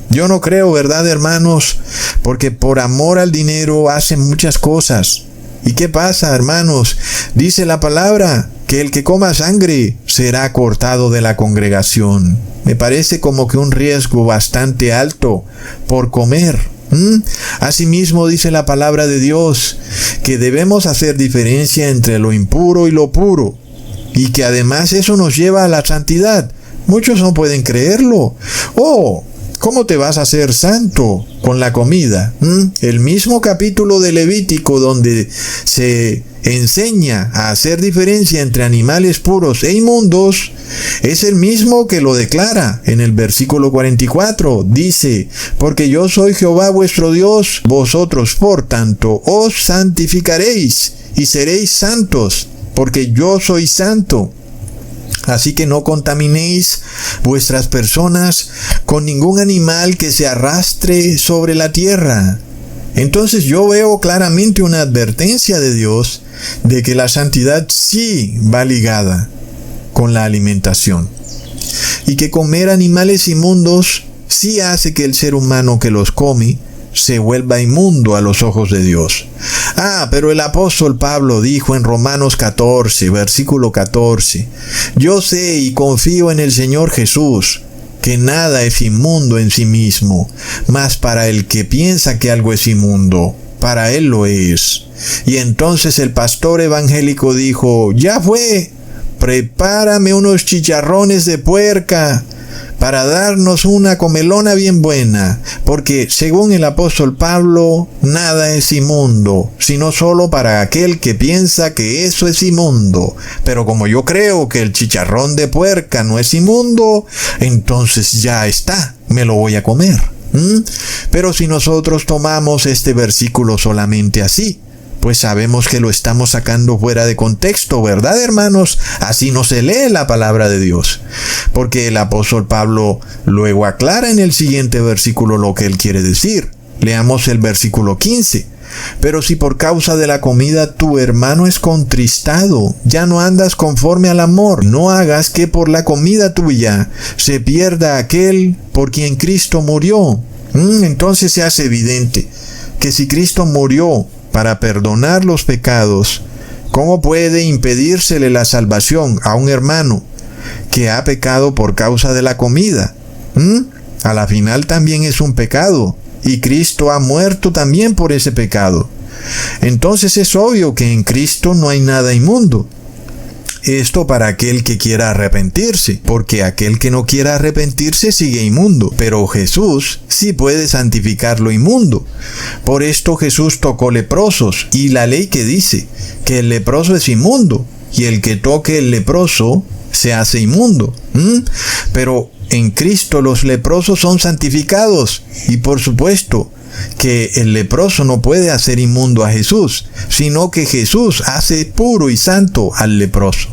Yo no creo, ¿verdad, hermanos? Porque por amor al dinero hacen muchas cosas. ¿Y qué pasa, hermanos? Dice la palabra que el que coma sangre será cortado de la congregación. Me parece como que un riesgo bastante alto por comer. Asimismo dice la palabra de Dios que debemos hacer diferencia entre lo impuro y lo puro, y que además eso nos lleva a la santidad. Muchos no pueden creerlo. ¿Cómo te vas a hacer santo con la comida? El mismo capítulo de Levítico donde se enseña a hacer diferencia entre animales puros e inmundos, es el mismo que lo declara en el versículo 44. Dice, porque yo soy Jehová vuestro Dios, vosotros por tanto os santificaréis y seréis santos, porque yo soy santo. Así que no contaminéis vuestras personas con ningún animal que se arrastre sobre la tierra. Entonces yo veo claramente una advertencia de Dios de que la santidad sí va ligada con la alimentación. Y que comer animales inmundos sí hace que el ser humano que los come se vuelva inmundo a los ojos de Dios. Pero el apóstol Pablo dijo en Romanos 14, versículo 14, yo sé y confío en el Señor Jesús, que nada es inmundo en sí mismo, mas para el que piensa que algo es inmundo, para él lo es. Y entonces el pastor evangélico dijo, ya fue, prepárame unos chicharrones de puerca para darnos una comelona bien buena, porque según el apóstol Pablo, nada es inmundo, sino solo para aquel que piensa que eso es inmundo. Pero como yo creo que el chicharrón de puerca no es inmundo, entonces ya está, me lo voy a comer. Pero si nosotros tomamos este versículo solamente así, pues sabemos que lo estamos sacando fuera de contexto, ¿verdad, hermanos? Así no se lee la palabra de Dios. Porque el apóstol Pablo luego aclara en el siguiente versículo lo que él quiere decir. Leamos el versículo 15. Pero si por causa de la comida tu hermano es contristado, ya no andas conforme al amor. No hagas que por la comida tuya se pierda aquel por quien Cristo murió. Entonces se hace evidente que si Cristo murió para perdonar los pecados, ¿cómo puede impedírsele la salvación a un hermano que ha pecado por causa de la comida? A la final también es un pecado, y Cristo ha muerto también por ese pecado. Entonces es obvio que en Cristo no hay nada inmundo. Esto para aquel que quiera arrepentirse, porque aquel que no quiera arrepentirse sigue inmundo, pero Jesús sí puede santificar lo inmundo. Por esto Jesús tocó leprosos, y la ley que dice que el leproso es inmundo, y el que toque el leproso se hace inmundo. Pero en Cristo los leprosos son santificados, y por supuesto que el leproso no puede hacer inmundo a Jesús, sino que Jesús hace puro y santo al leproso.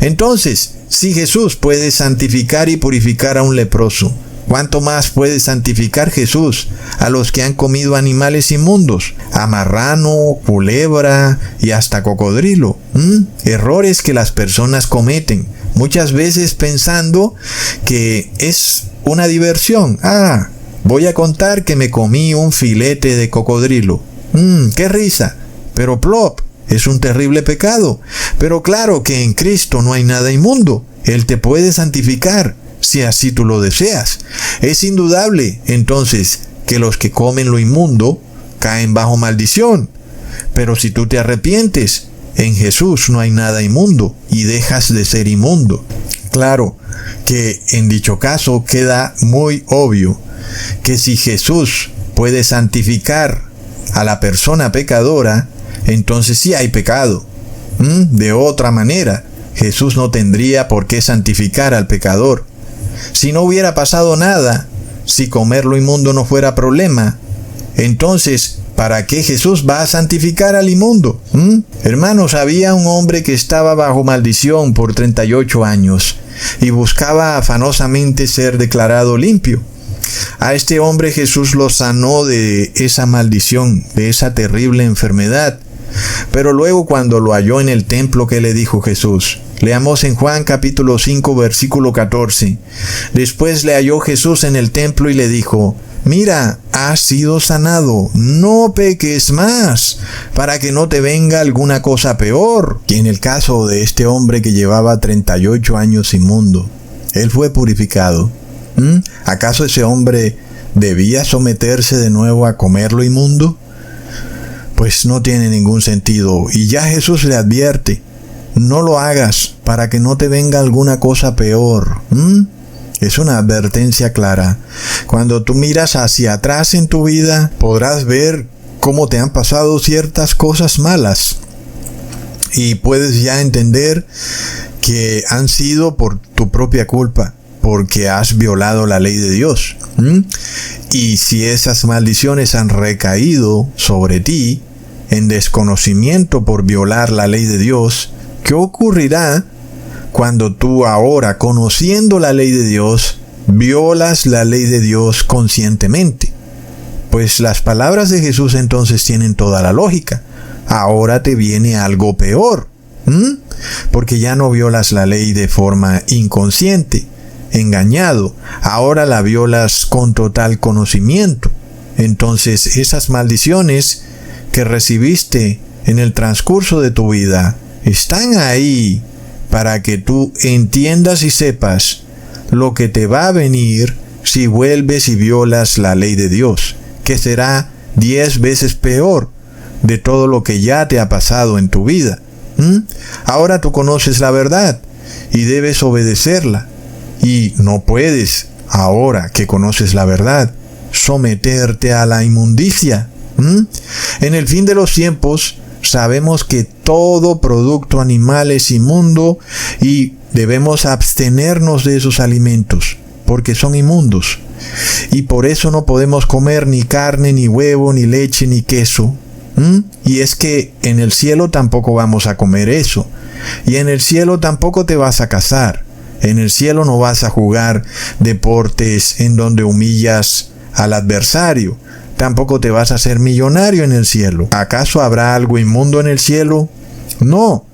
Entonces, si Jesús puede santificar y purificar a un leproso, ¿Cuánto más puede santificar Jesús a los que han comido animales inmundos? A marrano, culebra y hasta cocodrilo. Errores que las personas cometen, muchas veces pensando que es una diversión. Voy a contar que me comí un filete de cocodrilo. ¡Qué risa! Pero plop, es un terrible pecado. Pero claro que en Cristo no hay nada inmundo. Él te puede santificar, si así tú lo deseas. Es indudable, entonces, que los que comen lo inmundo caen bajo maldición. Pero si tú te arrepientes, en Jesús no hay nada inmundo y dejas de ser inmundo. Claro que en dicho caso queda muy obvio que si Jesús puede santificar a la persona pecadora, entonces sí hay pecado. De otra manera, Jesús no tendría por qué santificar al pecador. Si no hubiera pasado nada, si comer lo inmundo no fuera problema, entonces, ¿para qué Jesús va a santificar al inmundo? Hermanos, había un hombre que estaba bajo maldición por 38 años y buscaba afanosamente ser declarado limpio. A este hombre Jesús lo sanó de esa maldición, de esa terrible enfermedad. Pero luego, cuando lo halló en el templo, ¿qué le dijo Jesús? Leamos en Juan capítulo 5 versículo 14. Después le halló Jesús en el templo y le dijo: mira, has sido sanado, no peques más, para que no te venga alguna cosa peor. Y en el caso de este hombre que llevaba 38 años inmundo, él fue purificado. ¿Acaso ese hombre debía someterse de nuevo a comer lo inmundo? Pues no tiene ningún sentido. Y ya Jesús le advierte: no lo hagas para que no te venga alguna cosa peor. Es una advertencia clara. Cuando tú miras hacia atrás en tu vida, podrás ver cómo te han pasado ciertas cosas malas. Y puedes ya entender que han sido por tu propia culpa, porque has violado la ley de Dios. Y si esas maldiciones han recaído sobre ti en desconocimiento por violar la ley de Dios, ¿qué ocurrirá cuando tú ahora, conociendo la ley de Dios, violas la ley de Dios conscientemente? Pues las palabras de Jesús entonces tienen toda la lógica. Ahora te viene algo peor, porque ya no violas la ley de forma inconsciente, engañado. Ahora la violas con total conocimiento. Entonces esas maldiciones que recibiste en el transcurso de tu vida están ahí para que tú entiendas y sepas lo que te va a venir si vuelves y violas la ley de Dios, que será 10 veces peor de todo lo que ya te ha pasado en tu vida. Ahora tú conoces la verdad y debes obedecerla. Y no puedes, ahora que conoces la verdad, someterte a la inmundicia. En el fin de los tiempos, sabemos que todo producto animal es inmundo y debemos abstenernos de esos alimentos, porque son inmundos. Y por eso no podemos comer ni carne, ni huevo, ni leche, ni queso. Y es que en el cielo tampoco vamos a comer eso. Y en el cielo tampoco te vas a casar. En el cielo no vas a jugar deportes en donde humillas al adversario. Tampoco te vas a hacer millonario en el cielo. ¿Acaso habrá algo inmundo en el cielo? No.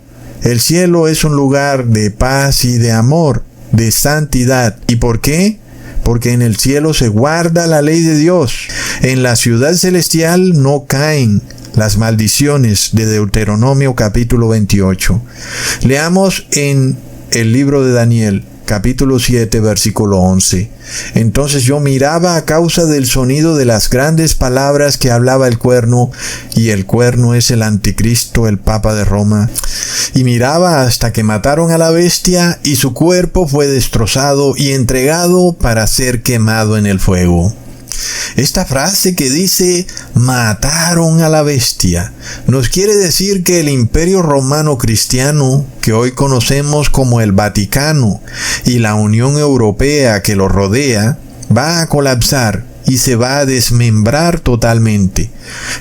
El cielo es un lugar de paz y de amor, de santidad. ¿Y por qué? Porque en el cielo se guarda la ley de Dios. En la ciudad celestial no caen las maldiciones de Deuteronomio capítulo 28. Leamos en el libro de Daniel, capítulo 7, versículo 11. Entonces yo miraba a causa del sonido de las grandes palabras que hablaba el cuerno, y el cuerno es el anticristo, el papa de Roma. Y miraba hasta que mataron a la bestia, y su cuerpo fue destrozado y entregado para ser quemado en el fuego. Esta frase que dice mataron a la bestia nos quiere decir que el Imperio Romano Cristiano, que hoy conocemos como el Vaticano, y la Unión Europea que lo rodea, va a colapsar y se va a desmembrar totalmente.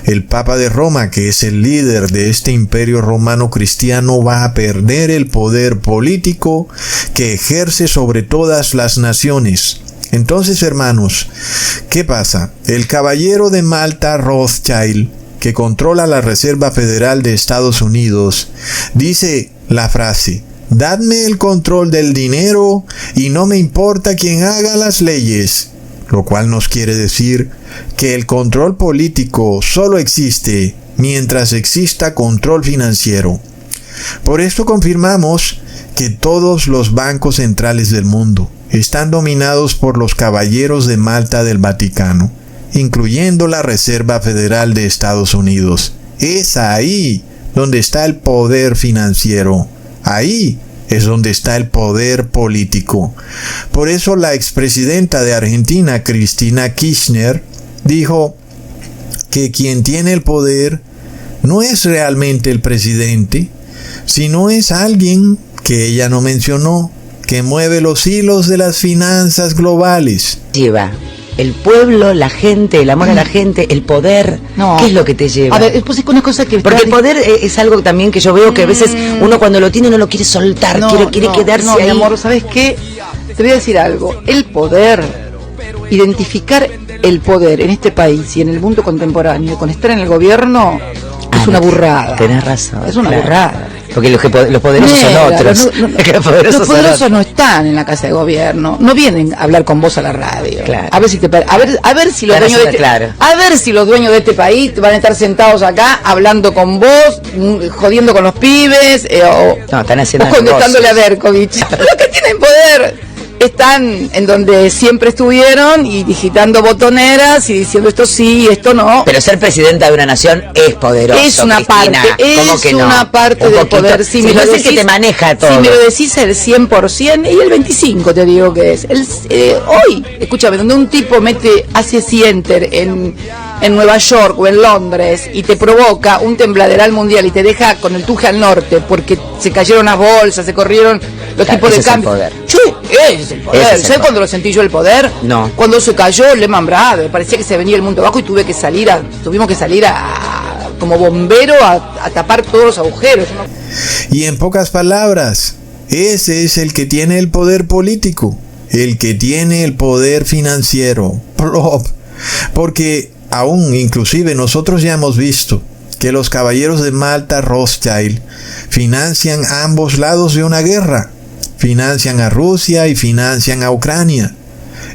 El Papa de Roma, que es el líder de este Imperio Romano Cristiano, va a perder el poder político que ejerce sobre todas las naciones. Entonces, hermanos, ¿qué pasa? El caballero de Malta, Rothschild, que controla la Reserva Federal de Estados Unidos, dice la frase: dadme el control del dinero y no me importa quién haga las leyes. Lo cual nos quiere decir que el control político solo existe mientras exista control financiero. Por esto confirmamos que todos los bancos centrales del mundo están dominados por los caballeros de Malta del Vaticano, incluyendo la Reserva Federal de Estados Unidos. Es ahí donde está el poder financiero. Ahí es donde está el poder político. Por eso la expresidenta de Argentina, Cristina Kirchner, dijo que quien tiene el poder no es realmente el presidente, sino es alguien que ella no mencionó, que mueve los hilos de las finanzas globales. Lleva el pueblo, la gente, el amor a la gente, el poder. No. ¿Qué es lo que te lleva? A ver, después es una cosa que... Porque el poder es algo también que yo veo que a veces uno cuando lo tiene no lo quiere soltar, quiere quedarse ahí. Mi amor, ¿sabes qué? Te voy a decir algo. El poder, identificar el poder en este país y en el mundo contemporáneo con estar en el gobierno es una burrada. Tenés razón. Es una burrada. Porque los poderosos son otros. Los poderosos no están en la casa de gobierno, no vienen a hablar con vos a la radio. Claro. A ver si los dueños de este país van a estar sentados acá hablando con vos, jodiendo con los pibes, están haciendo o contestándole a Berkovich. Los que tienen poder están en donde siempre estuvieron y digitando botoneras y diciendo esto sí, esto no. Pero ser presidenta de una nación es poderoso. Es una Cristina. parte del poder. Si me lo decís, que te maneja todo. Si me lo decís el 100% y el 25% te digo que es. Hoy, escúchame, donde un tipo hace así enter en Nueva York o en Londres y te provoca un tembladeral mundial y te deja con el tuje al norte porque se cayeron las bolsas, se corrieron los tipos de cambio. Sí, ese es el poder. ¿Sabes cuándo lo sentí yo el poder? No. Cuando se cayó Lehman Brothers, parecía que se venía el mundo abajo y tuvimos que salir como bombero a tapar todos los agujeros, ¿no? Y en pocas palabras, ese es el que tiene el poder político, el que tiene el poder financiero. Porque aún inclusive nosotros ya hemos visto que los caballeros de Malta, Rothschild, financian a ambos lados de una guerra. Financian a Rusia y financian a Ucrania.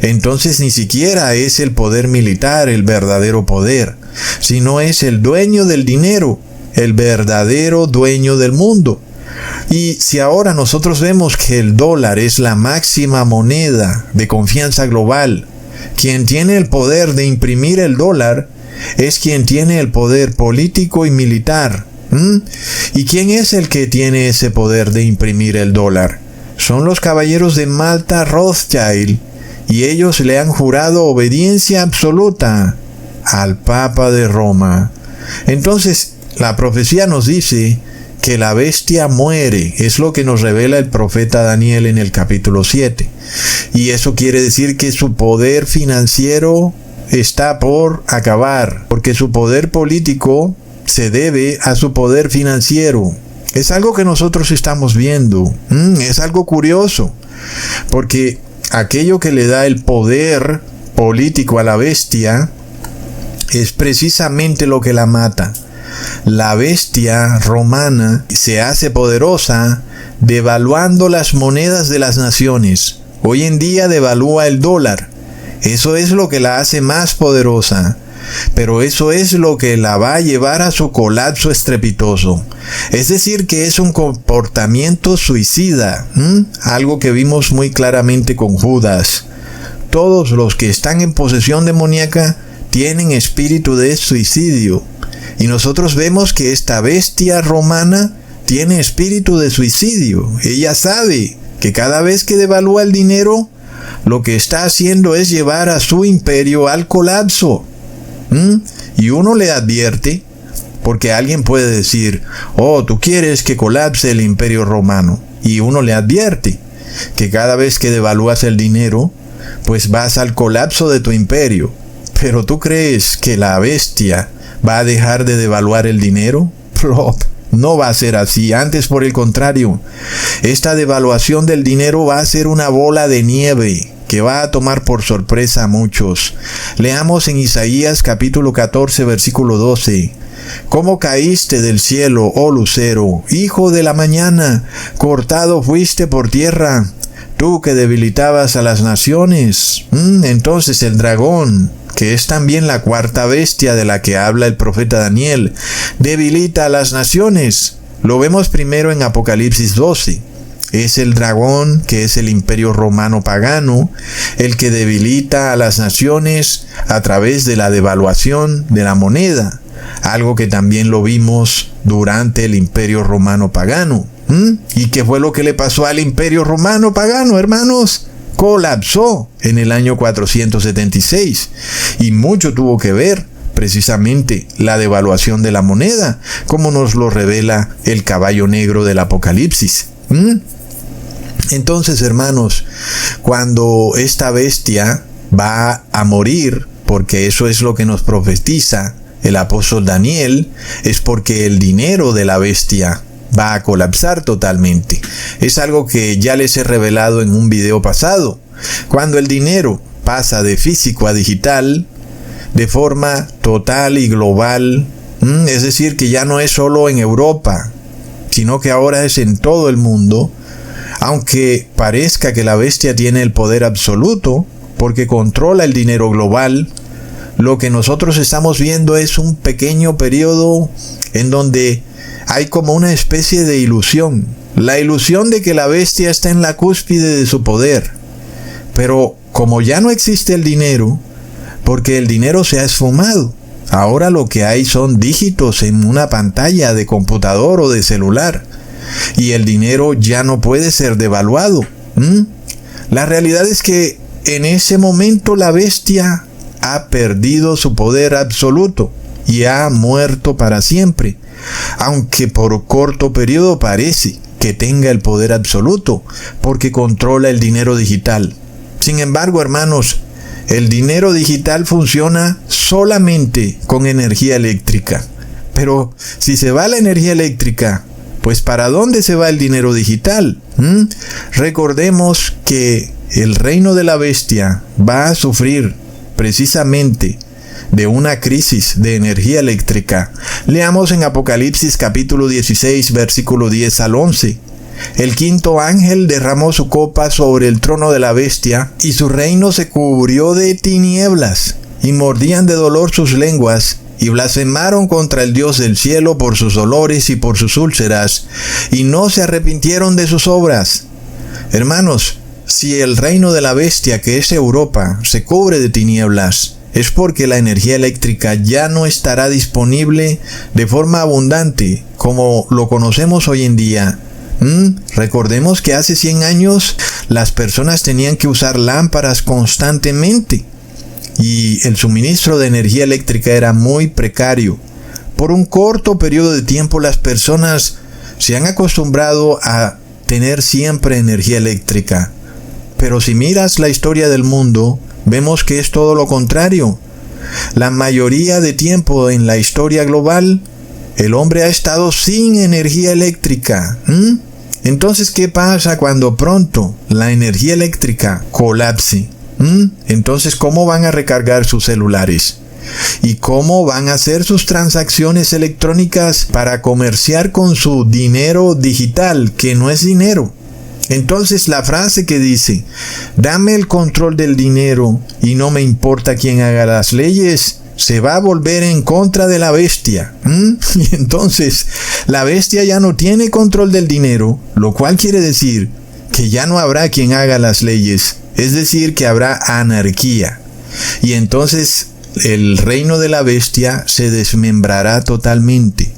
Entonces ni siquiera es el poder militar el verdadero poder, sino es el dueño del dinero, el verdadero dueño del mundo. Y si ahora nosotros vemos que el dólar es la máxima moneda de confianza global, quien tiene el poder de imprimir el dólar es quien tiene el poder político y militar. ¿Y quién es el que tiene ese poder de imprimir el dólar? Son los caballeros de Malta, Rothschild, y ellos le han jurado obediencia absoluta al Papa de Roma. Entonces, la profecía nos dice que la bestia muere, es lo que nos revela el profeta Daniel en el capítulo 7. Y eso quiere decir que su poder financiero está por acabar, porque su poder político se debe a su poder financiero. Es algo que nosotros estamos viendo. Es algo curioso, porque aquello que le da el poder político a la bestia es precisamente lo que la mata. La bestia romana se hace poderosa devaluando las monedas de las naciones. Hoy en día devalúa el dólar. Eso es lo que la hace más poderosa. Pero eso es lo que la va a llevar a su colapso estrepitoso. Es decir, que es un comportamiento suicida, algo que vimos muy claramente con Judas. Todos los que están en posesión demoníaca tienen espíritu de suicidio. Y nosotros vemos que esta bestia romana tiene espíritu de suicidio. Ella sabe que cada vez que devalúa el dinero, lo que está haciendo es llevar a su imperio al colapso. Y uno le advierte, porque alguien puede decir: oh, tú quieres que colapse el imperio romano. Y uno le advierte que cada vez que devalúas el dinero, pues vas al colapso de tu imperio. Pero ¿tú crees que la bestia va a dejar de devaluar el dinero? No va a ser así. Antes, por el contrario, esta devaluación del dinero va a ser una bola de nieve que va a tomar por sorpresa a muchos. Leamos en Isaías capítulo 14, versículo 12. ¿Cómo caíste del cielo, oh lucero, hijo de la mañana? Cortado fuiste por tierra, tú que debilitabas a las naciones. Entonces el dragón, que es también la cuarta bestia de la que habla el profeta Daniel, debilita a las naciones. Lo vemos primero en Apocalipsis 12. Es el dragón, que es el imperio romano pagano, el que debilita a las naciones a través de la devaluación de la moneda. Algo que también lo vimos durante el imperio romano pagano. ¿Y qué fue lo que le pasó al imperio romano pagano, hermanos? Colapsó en el año 476 y mucho tuvo que ver precisamente la devaluación de la moneda, como nos lo revela el caballo negro del Apocalipsis. Entonces, hermanos, cuando esta bestia va a morir, porque eso es lo que nos profetiza el apóstol Daniel, es porque el dinero de la bestia va a colapsar totalmente. Es algo que ya les he revelado en un video pasado. Cuando el dinero pasa de físico a digital, de forma total y global, es decir, que ya no es solo en Europa, sino que ahora es en todo el mundo, aunque parezca que la bestia tiene el poder absoluto, porque controla el dinero global, lo que nosotros estamos viendo es un pequeño periodo en donde hay como una especie de ilusión. La ilusión de que la bestia está en la cúspide de su poder. Pero como ya no existe el dinero, porque el dinero se ha esfumado, ahora lo que hay son dígitos en una pantalla de computador o de celular. Y el dinero ya no puede ser devaluado. La realidad es que en ese momento la bestia ha perdido su poder absoluto y ha muerto para siempre, aunque por corto periodo parece que tenga el poder absoluto, porque controla el dinero digital. Sin embargo, hermanos, el dinero digital funciona solamente con energía eléctrica. Pero si se va la energía eléctrica, pues ¿para dónde se va el dinero digital? Recordemos que el reino de la bestia va a sufrir precisamente de una crisis de energía eléctrica. Leamos en Apocalipsis capítulo 16, versículo 10 al 11. El quinto ángel derramó su copa sobre el trono de la bestia, y su reino se cubrió de tinieblas, y mordían de dolor sus lenguas, y blasfemaron contra el Dios del cielo por sus dolores y por sus úlceras, y no se arrepintieron de sus obras. Hermanos, si el reino de la bestia, que es Europa, se cubre de tinieblas, es porque la energía eléctrica ya no estará disponible de forma abundante como lo conocemos hoy en día. Recordemos que hace 100 años las personas tenían que usar lámparas constantemente y el suministro de energía eléctrica era muy precario. Por un corto periodo de tiempo las personas se han acostumbrado a tener siempre energía eléctrica. Pero si miras la historia del mundo, vemos que es todo lo contrario. La mayoría de tiempo en la historia global, el hombre ha estado sin energía eléctrica. Entonces, ¿qué pasa cuando pronto la energía eléctrica colapse? Entonces, ¿cómo van a recargar sus celulares? ¿Y cómo van a hacer sus transacciones electrónicas para comerciar con su dinero digital, que no es dinero? Entonces la frase que dice, dame el control del dinero y no me importa quién haga las leyes, se va a volver en contra de la bestia. Y entonces la bestia ya no tiene control del dinero, lo cual quiere decir que ya no habrá quien haga las leyes, es decir, que habrá anarquía. Y entonces el reino de la bestia se desmembrará totalmente.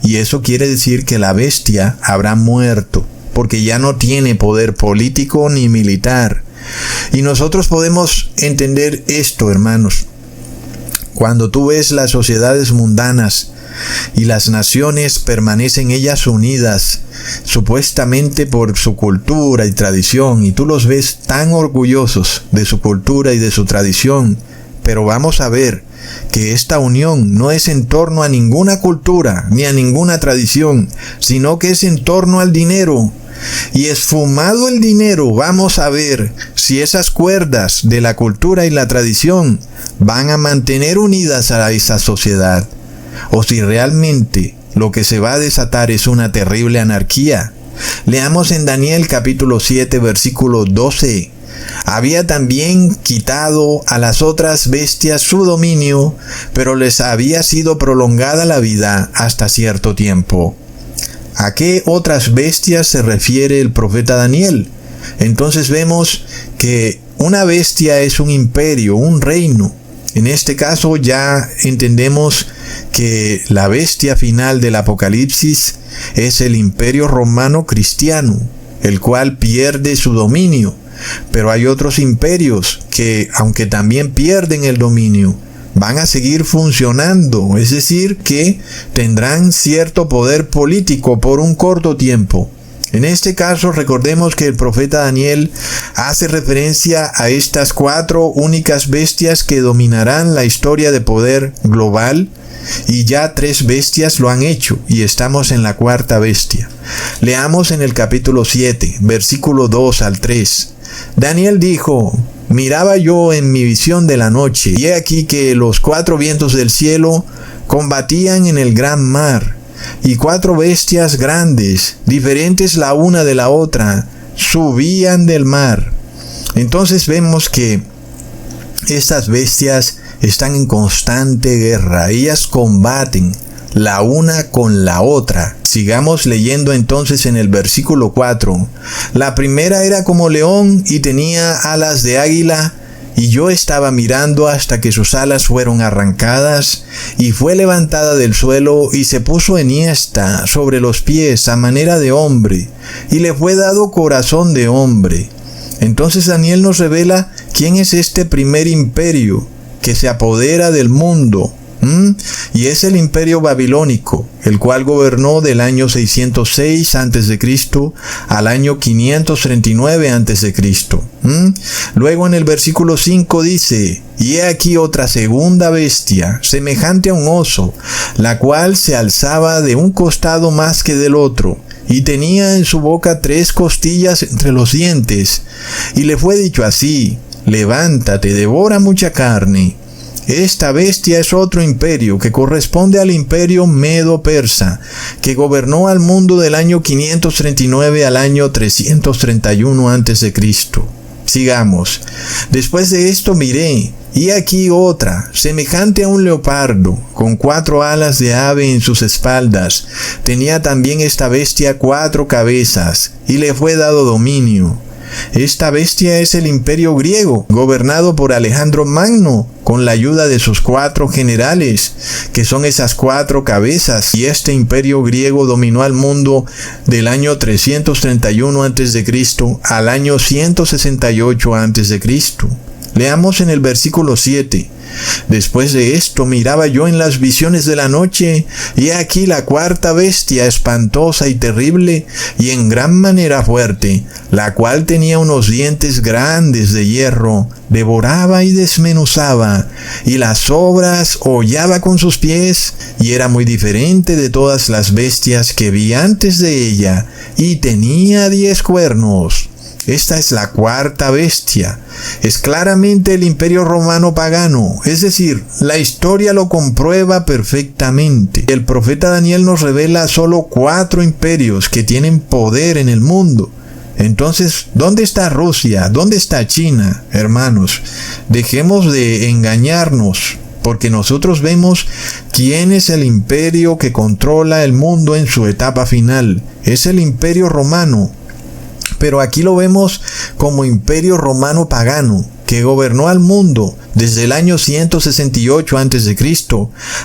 Y eso quiere decir que la bestia habrá muerto, porque ya no tiene poder político ni militar. Y nosotros podemos entender esto, hermanos. Cuando tú ves las sociedades mundanas y las naciones permanecen ellas unidas, supuestamente por su cultura y tradición, y tú los ves tan orgullosos de su cultura y de su tradición, pero vamos a ver que esta unión no es en torno a ninguna cultura ni a ninguna tradición, sino que es en torno al dinero. Y esfumado el dinero, vamos a ver si esas cuerdas de la cultura y la tradición van a mantener unidas a esa sociedad, o si realmente lo que se va a desatar es una terrible anarquía. Leamos en Daniel capítulo 7, versículo 12. Había también quitado a las otras bestias su dominio, pero les había sido prolongada la vida hasta cierto tiempo. ¿A qué otras bestias se refiere el profeta Daniel? Entonces vemos que una bestia es un imperio, un reino. En este caso ya entendemos que la bestia final del Apocalipsis es el imperio romano cristiano, el cual pierde su dominio. Pero hay otros imperios que, aunque también pierden el dominio, van a seguir funcionando, es decir, que tendrán cierto poder político por un corto tiempo. En este caso, recordemos que el profeta Daniel hace referencia a estas 4 únicas bestias que dominarán la historia de poder global, y ya 3 bestias lo han hecho, y estamos en la 4ª bestia. Leamos en el capítulo 7, versículo 2 al 3. Daniel dijo: miraba yo en mi visión de la noche, y he aquí que los 4 vientos del cielo combatían en el gran mar, y 4 bestias grandes, diferentes la una de la otra, subían del mar. Entonces vemos que estas bestias están en constante guerra, ellas combaten la una con la otra. Sigamos leyendo entonces en el versículo 4. La primera era como león y tenía alas de águila, y yo estaba mirando hasta que sus alas fueron arrancadas, y fue levantada del suelo y se puso enhiesta sobre los pies a manera de hombre, y le fue dado corazón de hombre. Entonces Daniel nos revela quién es este primer imperio que se apodera del mundo. Y es el imperio babilónico, el cual gobernó del año 606 a.C. al año 539 a.C. Luego en el versículo 5 dice: y he aquí otra segunda bestia, semejante a un oso, la cual se alzaba de un costado más que del otro, y tenía en su boca 3 costillas entre los dientes, y le fue dicho así: levántate, devora mucha carne. Esta bestia es otro imperio que corresponde al imperio medo-persa, que gobernó al mundo del año 539 al año 331 a.C. Sigamos. Después de esto miré, y aquí otra, semejante a un leopardo, con 4 alas de ave en sus espaldas. Tenía también esta bestia 4 cabezas, y le fue dado dominio. Esta bestia es el imperio griego, gobernado por Alejandro Magno, con la ayuda de sus 4 generales, que son esas 4 cabezas, y este imperio griego dominó al mundo del año 331 a.C. al año 168 a.C. Leamos en el versículo 7. Después de esto miraba yo en las visiones de la noche, y aquí la 4ª bestia, espantosa y terrible, y en gran manera fuerte, la cual tenía unos dientes grandes de hierro, devoraba y desmenuzaba, y las obras hollaba con sus pies, y era muy diferente de todas las bestias que vi antes de ella, y tenía 10 cuernos. Esta es la 4ª bestia. Es claramente el imperio romano pagano, es decir, la historia lo comprueba perfectamente. El profeta Daniel nos revela solo 4 imperios que tienen poder en el mundo. Entonces, ¿dónde está Rusia? ¿Dónde está China? Hermanos, dejemos de engañarnos, porque nosotros vemos quién es el imperio que controla el mundo en su etapa final. Es el imperio romano. Pero aquí lo vemos como imperio romano pagano, que gobernó al mundo desde el año 168 a.C.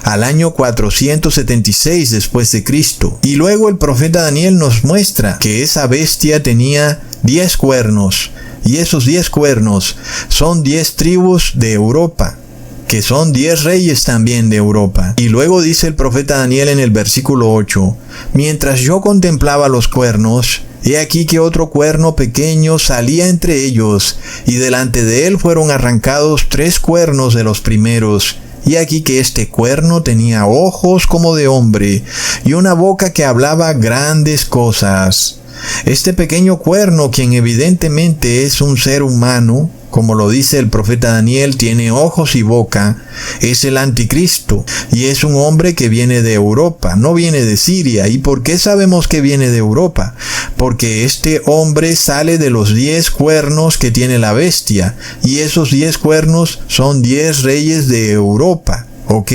al año 476 después de Cristo. Y luego el profeta Daniel nos muestra que esa bestia tenía 10 cuernos, y esos 10 cuernos son 10 tribus de Europa, que son 10 reyes también de Europa. Y luego dice el profeta Daniel en el versículo 8: mientras yo contemplaba los cuernos, he aquí que otro cuerno pequeño salía entre ellos, y delante de él fueron arrancados 3 cuernos de los primeros. Y aquí que este cuerno tenía ojos como de hombre, y una boca que hablaba grandes cosas. Este pequeño cuerno, quien evidentemente es un ser humano, como lo dice el profeta Daniel, tiene ojos y boca, es el anticristo y es un hombre que viene de Europa, no viene de Siria. ¿Y por qué sabemos que viene de Europa? Porque este hombre sale de los 10 cuernos que tiene la bestia, y esos 10 cuernos son 10 reyes de Europa. ¿Ok?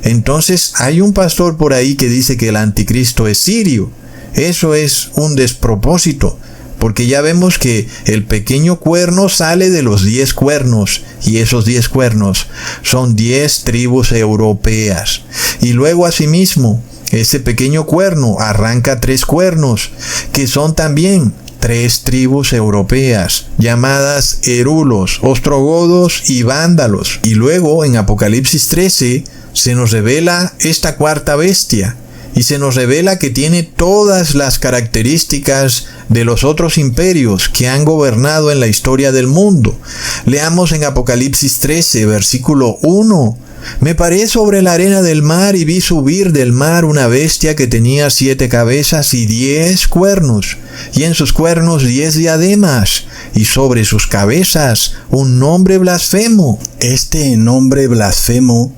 Entonces hay un pastor por ahí que dice que el anticristo es sirio. Eso es un despropósito, porque ya vemos que el pequeño cuerno sale de los 10 cuernos, y esos 10 cuernos son 10 tribus europeas. Y luego asimismo, ese pequeño cuerno arranca 3 cuernos, que son también 3 tribus europeas, llamadas herulos, ostrogodos y vándalos. Y luego en Apocalipsis 13 se nos revela esta cuarta bestia, y se nos revela que tiene todas las características de los otros imperios que han gobernado en la historia del mundo. Leamos en Apocalipsis 13, versículo 1. Me paré sobre la arena del mar y vi subir del mar una bestia que tenía 7 cabezas y 10 cuernos, y en sus cuernos 10 diademas, y sobre sus cabezas un nombre blasfemo. Este nombre blasfemo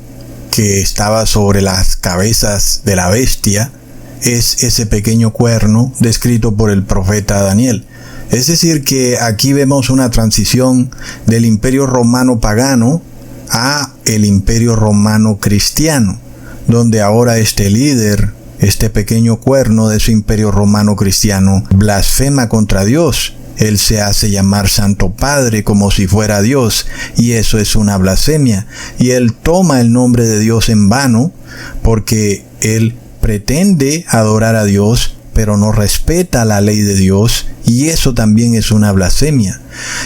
que estaba sobre las cabezas de la bestia es ese pequeño cuerno descrito por el profeta Daniel. Es decir, que aquí vemos una transición del imperio romano pagano a el imperio romano cristiano, donde ahora este líder, este pequeño cuerno de su imperio romano cristiano, blasfema contra Dios. Él se hace llamar Santo Padre como si fuera Dios, y eso es una blasfemia. Y él toma el nombre de Dios en vano, porque él pretende adorar a Dios, pero no respeta la ley de Dios, y eso también es una blasfemia.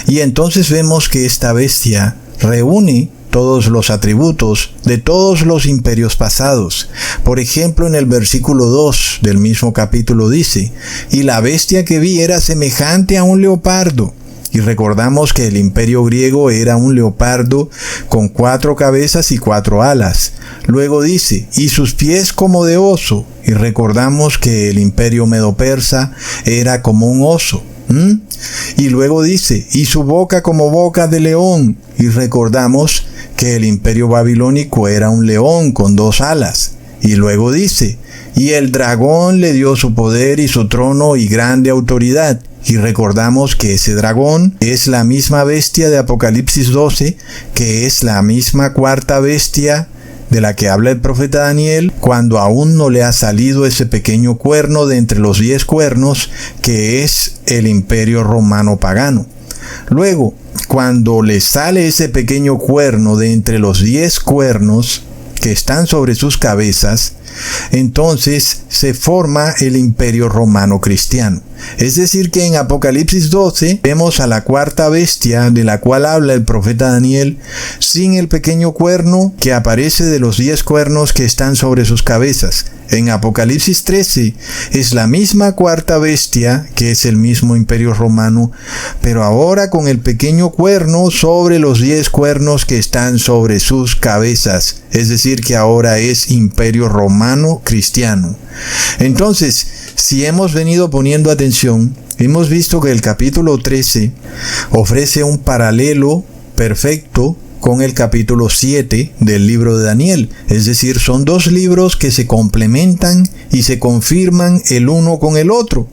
Y entonces vemos que esta bestia reúne todos los atributos de todos los imperios pasados. Por ejemplo, en el versículo 2 del mismo capítulo dice: y la bestia que vi era semejante a un leopardo. Y recordamos que el imperio griego era un leopardo con 4 cabezas y 4 alas. Luego dice: y sus pies como de oso. Y recordamos que el imperio medo-persa era como un oso. Y luego dice: y su boca como boca de león. Y recordamos que el imperio babilónico era un león con 2 alas. Y luego dice: y el dragón le dio su poder y su trono y grande autoridad. Y recordamos que ese dragón es la misma bestia de Apocalipsis 12, que es la misma cuarta bestia de la que habla el profeta Daniel, cuando aún no le ha salido ese pequeño cuerno de entre los 10 cuernos, que es el imperio romano pagano. Luego, cuando le sale ese pequeño cuerno de entre los 10 cuernos que están sobre sus cabezas, entonces se forma el imperio romano cristiano. Es decir, que en Apocalipsis 12 vemos a la cuarta bestia de la cual habla el profeta Daniel sin el pequeño cuerno que aparece de los 10 cuernos que están sobre sus cabezas. En Apocalipsis 13 es la misma cuarta bestia, que es el mismo imperio romano, pero ahora con el pequeño cuerno sobre los 10 cuernos que están sobre sus cabezas. Es decir, que ahora es imperio romano cristiano. Entonces, si hemos venido poniendo atención, hemos visto que el capítulo 13 ofrece un paralelo perfecto con el capítulo 7 del libro de Daniel. Es decir, son 2 libros que se complementan y se confirman el uno con el otro.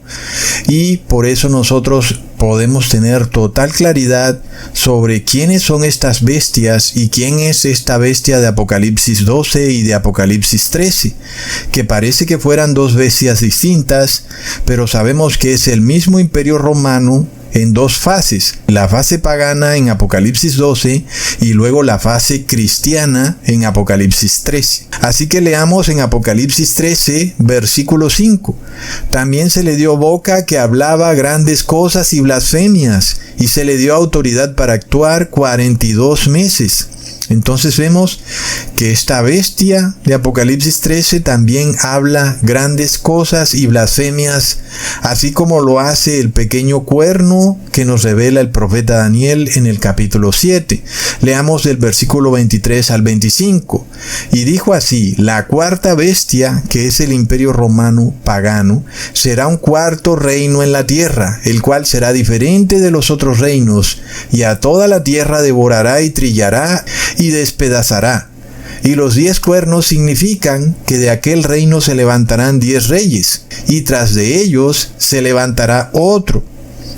Y por eso nosotros podemos tener total claridad sobre quiénes son estas bestias y quién es esta bestia de Apocalipsis 12 y de Apocalipsis 13, que parece que fueran 2 bestias distintas, pero sabemos que es el mismo imperio romano en 2 fases, la fase pagana en Apocalipsis 12 y luego la fase cristiana en Apocalipsis 13. Así que leamos en Apocalipsis 13, versículo 5. También se le dio boca que hablaba grandes cosas y blasfemias, y se le dio autoridad para actuar 42 meses. Entonces vemos que esta bestia de Apocalipsis 13 también habla grandes cosas y blasfemias, así como lo hace el pequeño cuerno que nos revela el profeta Daniel en el capítulo 7. Leamos del versículo 23 al 25. Y dijo así: la cuarta bestia, que es el imperio romano pagano, será un cuarto reino en la tierra, el cual será diferente de los otros reinos, y a toda la tierra devorará y trillará y despedazará. Y los 10 cuernos significan que de aquel reino se levantarán 10 reyes, y tras de ellos se levantará otro,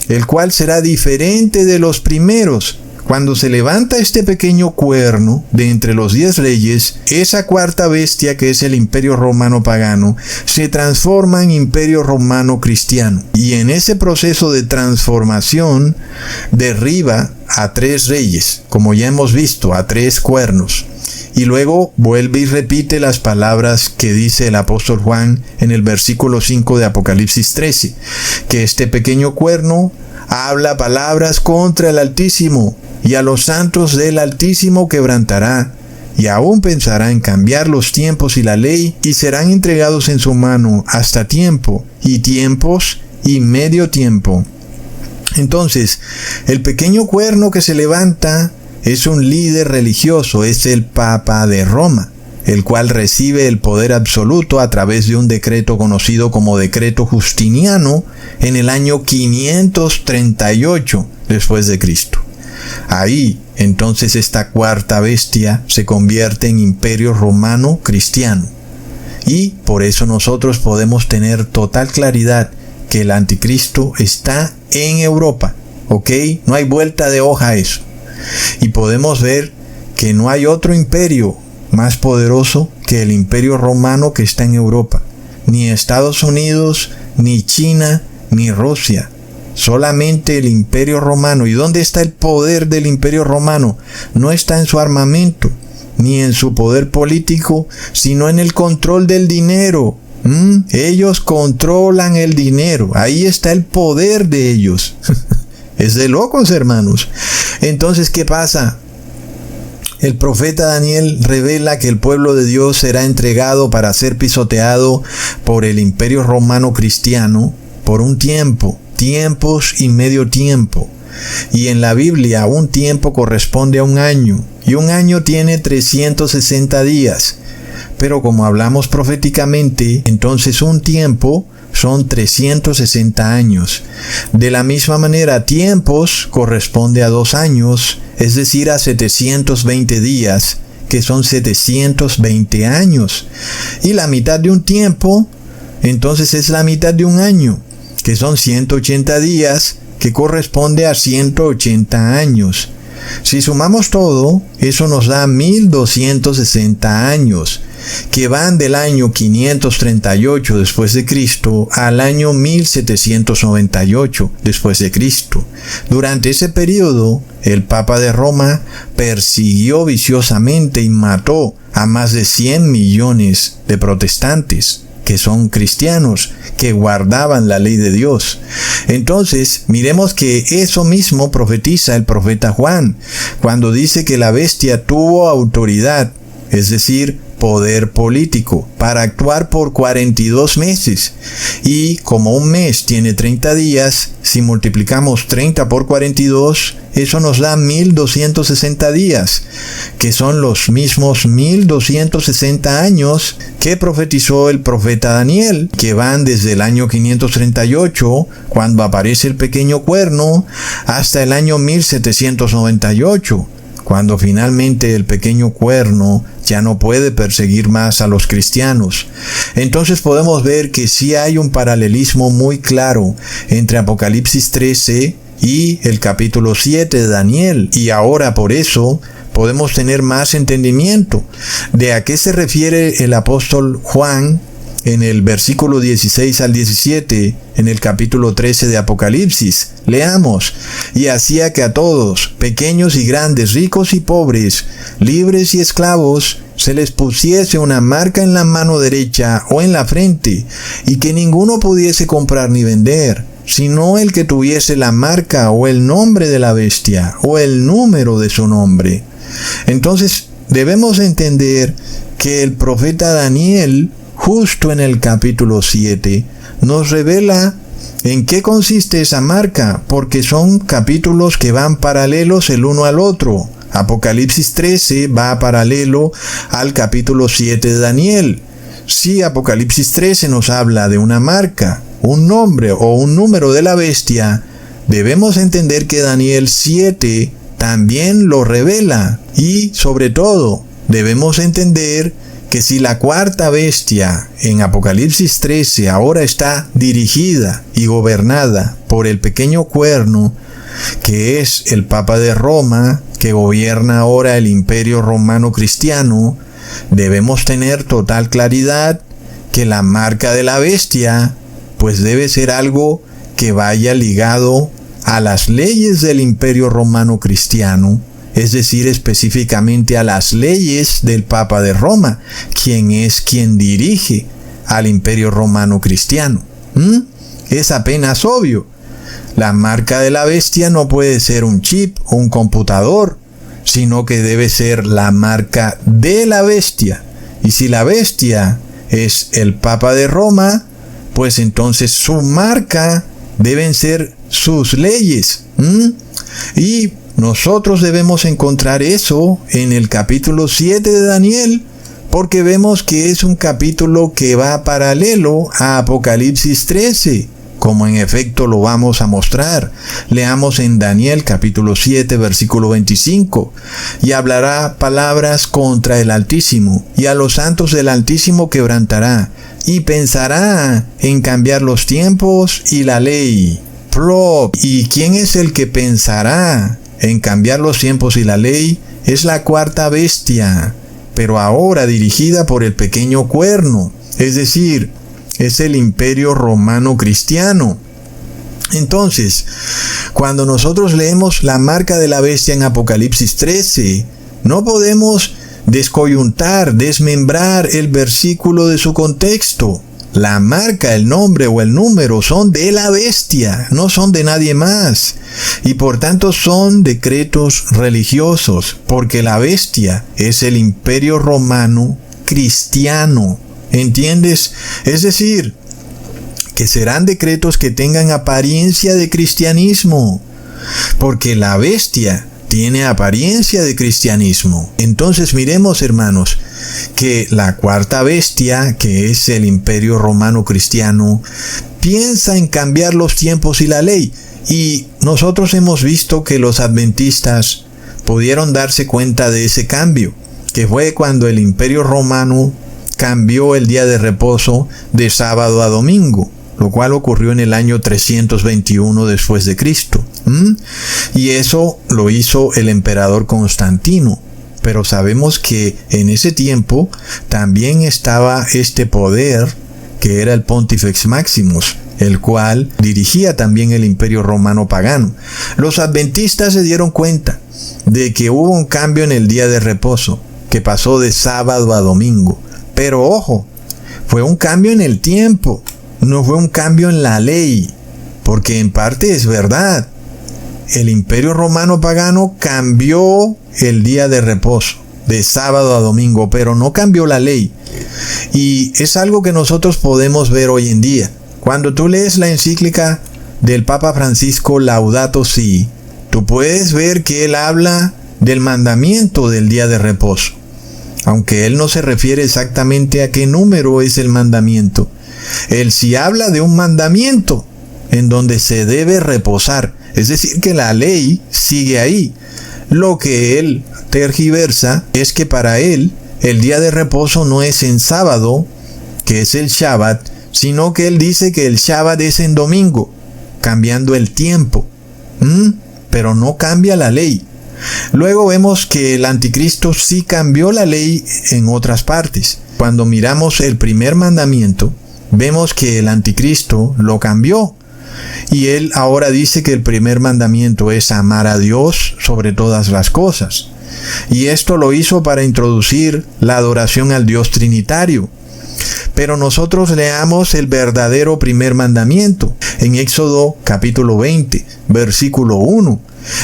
el cual será diferente de los primeros. Cuando se levanta este pequeño cuerno de entre los 10 reyes, esa cuarta bestia, que es el imperio romano pagano, se transforma en imperio romano cristiano. Y en ese proceso de transformación derriba a 3 reyes, como ya hemos visto, a 3 cuernos. Y luego vuelve y repite las palabras que dice el apóstol Juan en el versículo 5 de Apocalipsis 13, que este pequeño cuerno habla palabras contra el Altísimo, y a los santos del Altísimo quebrantará, y aún pensará en cambiar los tiempos y la ley, y serán entregados en su mano hasta tiempo, y tiempos, y medio tiempo. Entonces, el pequeño cuerno que se levanta es un líder religioso, es el Papa de Roma, el cual recibe el poder absoluto a través de un decreto conocido como Decreto Justiniano en el año 538 después de Cristo. Ahí, entonces, esta cuarta bestia se convierte en imperio romano cristiano. Y por eso nosotros podemos tener total claridad que el anticristo está en Europa, ¿ok? No hay vuelta de hoja a eso. Y podemos ver que no hay otro imperio más poderoso que el imperio romano que está en Europa. Ni Estados Unidos, ni China, ni Rusia. Solamente el imperio romano. ¿Y dónde está el poder del imperio romano? No está en su armamento, ni en su poder político, sino en el control del dinero. Ellos controlan el dinero. Ahí está el poder de ellos. Es de locos, hermanos. Entonces, ¿qué pasa? El profeta Daniel revela que el pueblo de Dios será entregado para ser pisoteado por el imperio romano cristiano por un tiempo, tiempos y medio tiempo. Y en la Biblia un tiempo corresponde a un año, y un año tiene 360 días. Pero como hablamos proféticamente, entonces un tiempo son 360 años. De la misma manera, tiempos corresponde a 2 años, es decir, a 720 días, que son 720 años. Y la mitad de un tiempo, entonces, es la mitad de un año, que son 180 días, que corresponde a 180 años. Si sumamos todo, eso nos da 1260 años, que van del año 538 después de Cristo al año 1798 después de Cristo. Durante ese periodo, el Papa de Roma persiguió viciosamente y mató a más de 100 millones de protestantes, que son cristianos, que guardaban la ley de Dios. Entonces, miremos que eso mismo profetiza el profeta Juan, cuando dice que la bestia tuvo autoridad, es decir, poder político, para actuar por 42 meses. Y como un mes tiene 30 días, si multiplicamos 30 por 42, eso nos da 1260 días, que son los mismos 1260 años que profetizó el profeta Daniel, que van desde el año 538, cuando aparece el pequeño cuerno, hasta el año 1798. Cuando finalmente el pequeño cuerno ya no puede perseguir más a los cristianos. Entonces podemos ver que sí hay un paralelismo muy claro entre Apocalipsis 13 y el capítulo 7 de Daniel. Y ahora por eso podemos tener más entendimiento de a qué se refiere el apóstol Juan en el versículo 16 al 17, en el capítulo 13 de Apocalipsis. Leamos: y hacía que a todos, pequeños y grandes, ricos y pobres, libres y esclavos, se les pusiese una marca en la mano derecha o en la frente, y que ninguno pudiese comprar ni vender, sino el que tuviese la marca o el nombre de la bestia o el número de su nombre. Entonces debemos entender que el profeta Daniel, justo en el capítulo 7, nos revela en qué consiste esa marca, porque son capítulos que van paralelos el uno al otro. Apocalipsis 13 va paralelo al capítulo 7 de Daniel. Si Apocalipsis 13 nos habla de una marca, un nombre o un número de la bestia, debemos entender que Daniel 7 también lo revela. Y sobre todo, debemos entender que si la cuarta bestia en Apocalipsis 13 ahora está dirigida y gobernada por el pequeño cuerno, que es el Papa de Roma, que gobierna ahora el Imperio Romano Cristiano, debemos tener total claridad que la marca de la bestia pues debe ser algo que vaya ligado a las leyes del Imperio Romano Cristiano, es decir, específicamente a las leyes del Papa de Roma, quien es quien dirige al Imperio Romano Cristiano. Es apenas obvio. La marca de la bestia no puede ser un chip o un computador, sino que debe ser la marca de la bestia. Y si la bestia es el Papa de Roma, pues entonces su marca deben ser sus leyes. Y nosotros debemos encontrar eso en el capítulo 7 de Daniel, porque vemos que es un capítulo que va paralelo a Apocalipsis 13, como en efecto lo vamos a mostrar. Leamos en Daniel capítulo 7, versículo 25. Y hablará palabras contra el Altísimo, y a los santos del Altísimo quebrantará, y pensará en cambiar los tiempos y la ley. ¿Y quién es el que pensará en cambiar los tiempos y la ley? Es la cuarta bestia, pero ahora dirigida por el pequeño cuerno, es decir, es el Imperio Romano Cristiano. Entonces, cuando nosotros leemos la marca de la bestia en Apocalipsis 13, no podemos desmembrar el versículo de su contexto. La marca, el nombre o el número son de la bestia, no son de nadie más. Y por tanto son decretos religiosos, porque la bestia es el Imperio Romano Cristiano. ¿Entiendes? Es decir, que serán decretos que tengan apariencia de cristianismo, porque la bestia tiene apariencia de cristianismo. Entonces miremos, hermanos, que la cuarta bestia, que es el Imperio Romano Cristiano, piensa en cambiar los tiempos y la ley. Y nosotros hemos visto que los adventistas pudieron darse cuenta de ese cambio, que fue cuando el Imperio Romano cambió el día de reposo de sábado a domingo, lo cual ocurrió en el año 321 después de Cristo. Y eso lo hizo el emperador Constantino. Pero sabemos que en ese tiempo también estaba este poder que era el Pontifex Maximus, el cual dirigía también el Imperio Romano pagano. Los adventistas se dieron cuenta de que hubo un cambio en el día de reposo, que pasó de sábado a domingo. Pero ojo, fue un cambio en el tiempo, no fue un cambio en la ley, porque en parte es verdad. El Imperio Romano pagano cambió el día de reposo, de sábado a domingo, pero no cambió la ley. Y es algo que nosotros podemos ver hoy en día. Cuando tú lees la encíclica del Papa Francisco Laudato Si, tú puedes ver que él habla del mandamiento del día de reposo, aunque él no se refiere exactamente a qué número es el mandamiento. Él sí habla de un mandamiento en donde se debe reposar, es decir, que la ley sigue ahí. Lo que él tergiversa es que para él el día de reposo no es en sábado, que es el Shabbat, sino que él dice que el Shabbat es en domingo, cambiando el tiempo. Pero no cambia la ley. Luego vemos que el anticristo sí cambió la ley en otras partes. Cuando miramos el primer mandamiento, vemos que el anticristo lo cambió. Y él ahora dice que el primer mandamiento es amar a Dios sobre todas las cosas. Y esto lo hizo para introducir la adoración al Dios Trinitario. Pero nosotros leamos el verdadero primer mandamiento en Éxodo capítulo 20, versículo 1.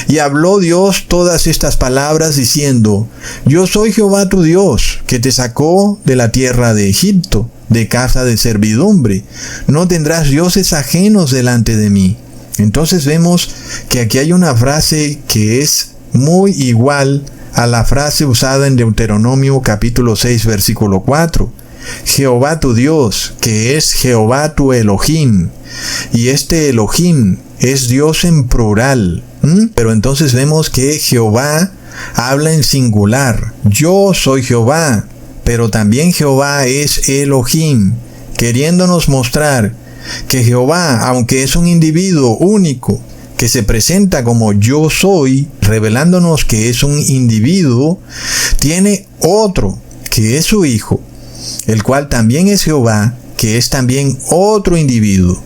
Y habló Dios todas estas palabras diciendo: Yo soy Jehová tu Dios, que te sacó de la tierra de Egipto, de casa de servidumbre. No tendrás dioses ajenos delante de mí. Entonces vemos que aquí hay una frase que es muy igual a la frase usada en Deuteronomio capítulo 6, versículo 4. Jehová tu Dios, que es Jehová tu Elohim. Y este Elohim es Dios en plural. Pero entonces vemos que Jehová habla en singular. Yo soy Jehová, pero también Jehová es Elohim, queriéndonos mostrar que Jehová, aunque es un individuo único, que se presenta como yo soy, revelándonos que es un individuo, tiene otro, que es su Hijo, el cual también es Jehová, que es también otro individuo.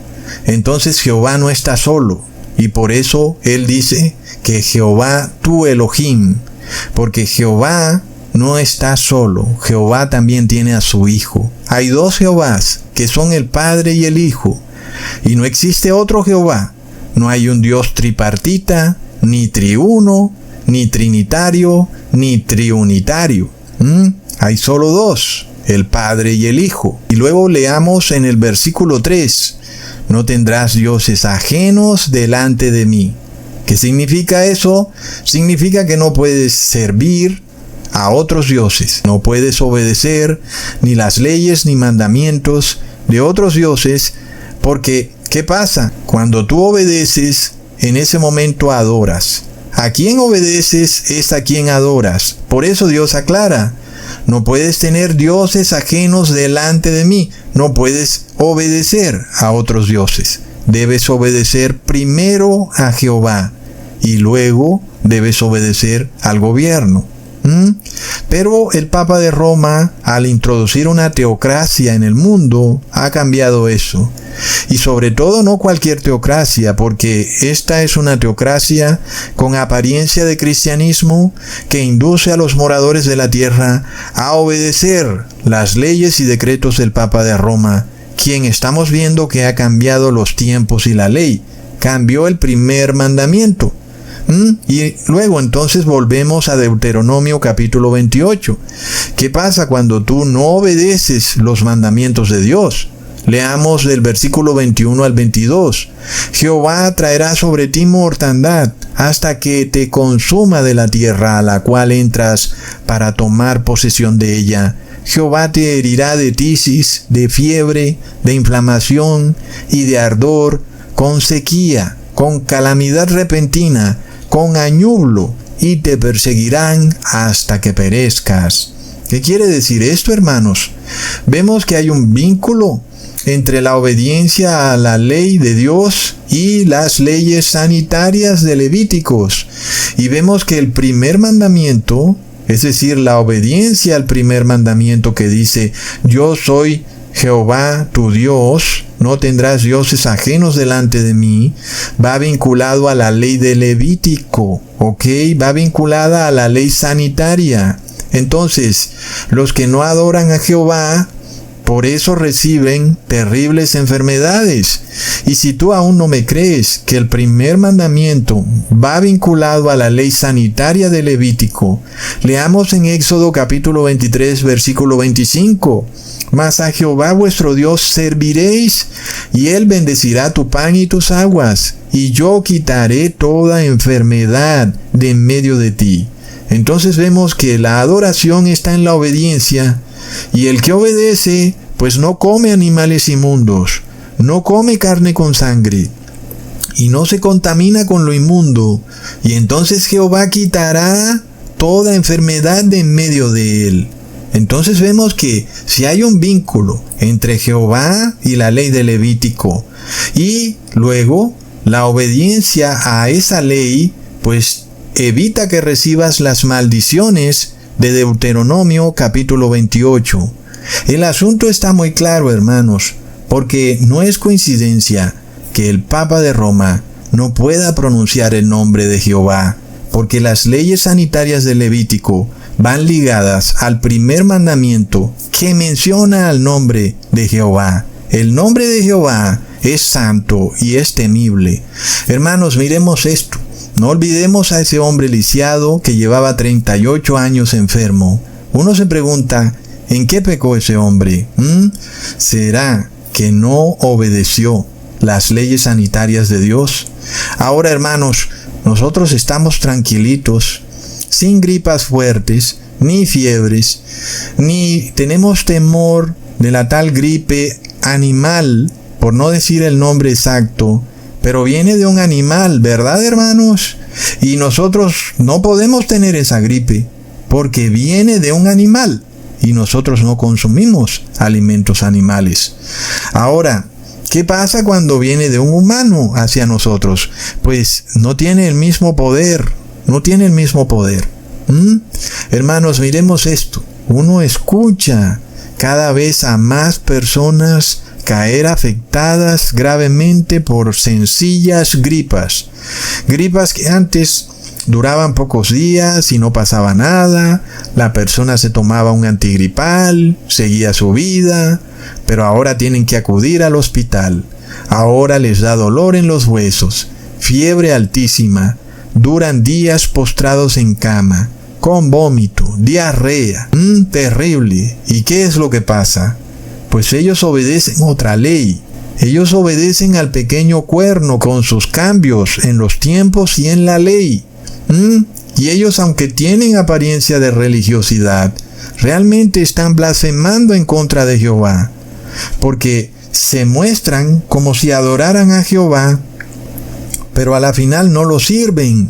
Entonces Jehová no está solo, y por eso Él dice que Jehová tu Elohim, porque Jehová no está solo, Jehová también tiene a su Hijo. Hay dos Jehovás, que son el Padre y el Hijo, y no existe otro Jehová. No hay un Dios tripartita, ni triuno, ni trinitario, ni triunitario. Hay solo dos, el Padre y el Hijo. Y luego leamos en el versículo 3, no tendrás dioses ajenos delante de mí. ¿Qué significa eso? Significa que no puedes servir a otros dioses. No puedes obedecer ni las leyes ni mandamientos de otros dioses, porque ¿qué pasa? Cuando tú obedeces, en ese momento adoras. A quien obedeces es a quien adoras. Por eso Dios aclara: no puedes tener dioses ajenos delante de mí. No puedes obedecer a otros dioses. Debes obedecer primero a Jehová y luego debes obedecer al gobierno. Pero el Papa de Roma, al introducir una teocracia en el mundo, ha cambiado eso. Y sobre todo no cualquier teocracia, porque esta es una teocracia con apariencia de cristianismo que induce a los moradores de la tierra a obedecer las leyes y decretos del Papa de Roma, quien estamos viendo que ha cambiado los tiempos y la ley. Cambió el primer mandamiento. Y luego entonces volvemos a Deuteronomio capítulo 28. ¿Qué pasa cuando tú no obedeces los mandamientos de Dios? Leamos del versículo 21 al 22. Jehová traerá sobre ti mortandad hasta que te consuma de la tierra a la cual entras para tomar posesión de ella. Jehová te herirá de tisis, de fiebre, de inflamación y de ardor, con sequía, con calamidad repentina, con añublo, y te perseguirán hasta que perezcas. ¿Qué quiere decir esto, hermanos? Vemos que hay un vínculo entre la obediencia a la ley de Dios y las leyes sanitarias de Levíticos. Y vemos que el primer mandamiento, es decir, la obediencia al primer mandamiento que dice: yo soy Jehová tu Dios, no tendrás dioses ajenos delante de mí, va vinculado a la ley de Levítico, ¿ok? Va vinculada a la ley sanitaria. Entonces, los que no adoran a Jehová, por eso reciben terribles enfermedades. Y si tú aún no me crees que el primer mandamiento va vinculado a la ley sanitaria de Levítico, leamos en Éxodo capítulo 23, versículo 25. Mas a Jehová vuestro Dios serviréis, y Él bendecirá tu pan y tus aguas, y yo quitaré toda enfermedad de en medio de ti. Entonces vemos que la adoración está en la obediencia, y el que obedece, pues no come animales inmundos, no come carne con sangre, y no se contamina con lo inmundo, y entonces Jehová quitará toda enfermedad de en medio de él. Entonces vemos que si hay un vínculo entre Jehová y la ley de Levítico, y luego la obediencia a esa ley, pues evita que recibas las maldiciones de Deuteronomio capítulo 28. El asunto está muy claro, hermanos, porque no es coincidencia que el Papa de Roma no pueda pronunciar el nombre de Jehová, porque las leyes sanitarias de Levítico van ligadas al primer mandamiento que menciona al nombre de Jehová. El nombre de Jehová es santo y es temible. Hermanos, miremos esto. No olvidemos a ese hombre lisiado que llevaba 38 años enfermo. Uno se pregunta, ¿en qué pecó ese hombre? ¿Será que no obedeció las leyes sanitarias de Dios? Ahora, hermanos, nosotros estamos tranquilitos, sin gripas fuertes, ni fiebres, ni tenemos temor de la tal gripe animal, por no decir el nombre exacto, pero viene de un animal, ¿verdad, hermanos? Y nosotros no podemos tener esa gripe, porque viene de un animal, y nosotros no consumimos alimentos animales. Ahora, ¿qué pasa cuando viene de un humano hacia nosotros? Pues no tiene el mismo poder, no tiene el mismo poder. Hermanos, miremos esto. Uno escucha cada vez a más personas caer afectadas gravemente por sencillas gripas. Gripas que antes duraban pocos días y no pasaba nada. La persona se tomaba un antigripal, seguía su vida, pero ahora tienen que acudir al hospital. Ahora les da dolor en los huesos, fiebre altísima, duran días postrados en cama, con vómito, diarrea. Terrible. ¿Y qué es lo que pasa? Pues ellos obedecen otra ley. Ellos obedecen al pequeño cuerno con sus cambios en los tiempos y en la ley. Y ellos, aunque tienen apariencia de religiosidad, realmente están blasfemando en contra de Jehová, porque se muestran como si adoraran a Jehová, pero a la final no lo sirven,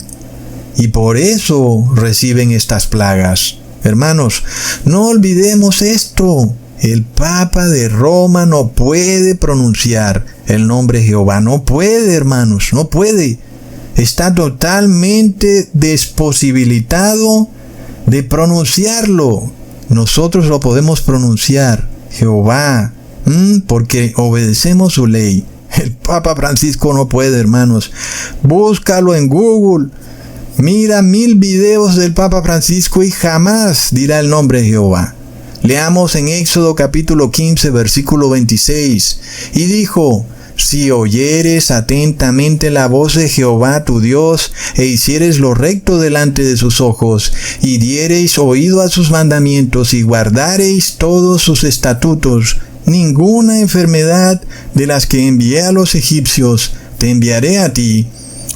y por eso reciben estas plagas. Hermanos, no olvidemos esto. El Papa de Roma no puede pronunciar el nombre Jehová. No puede, hermanos, no puede. Está totalmente desposibilitado de pronunciarlo. Nosotros lo podemos pronunciar, Jehová, porque obedecemos su ley. El Papa Francisco no puede, hermanos. Búscalo en Google. Mira 1000 videos del Papa Francisco y jamás dirá el nombre de Jehová. Leamos en Éxodo capítulo 15, versículo 26. Y dijo: si oyeres atentamente la voz de Jehová tu Dios, e hicieres lo recto delante de sus ojos, y diereis oído a sus mandamientos, y guardareis todos sus estatutos, ninguna enfermedad de las que envié a los egipcios te enviaré a ti,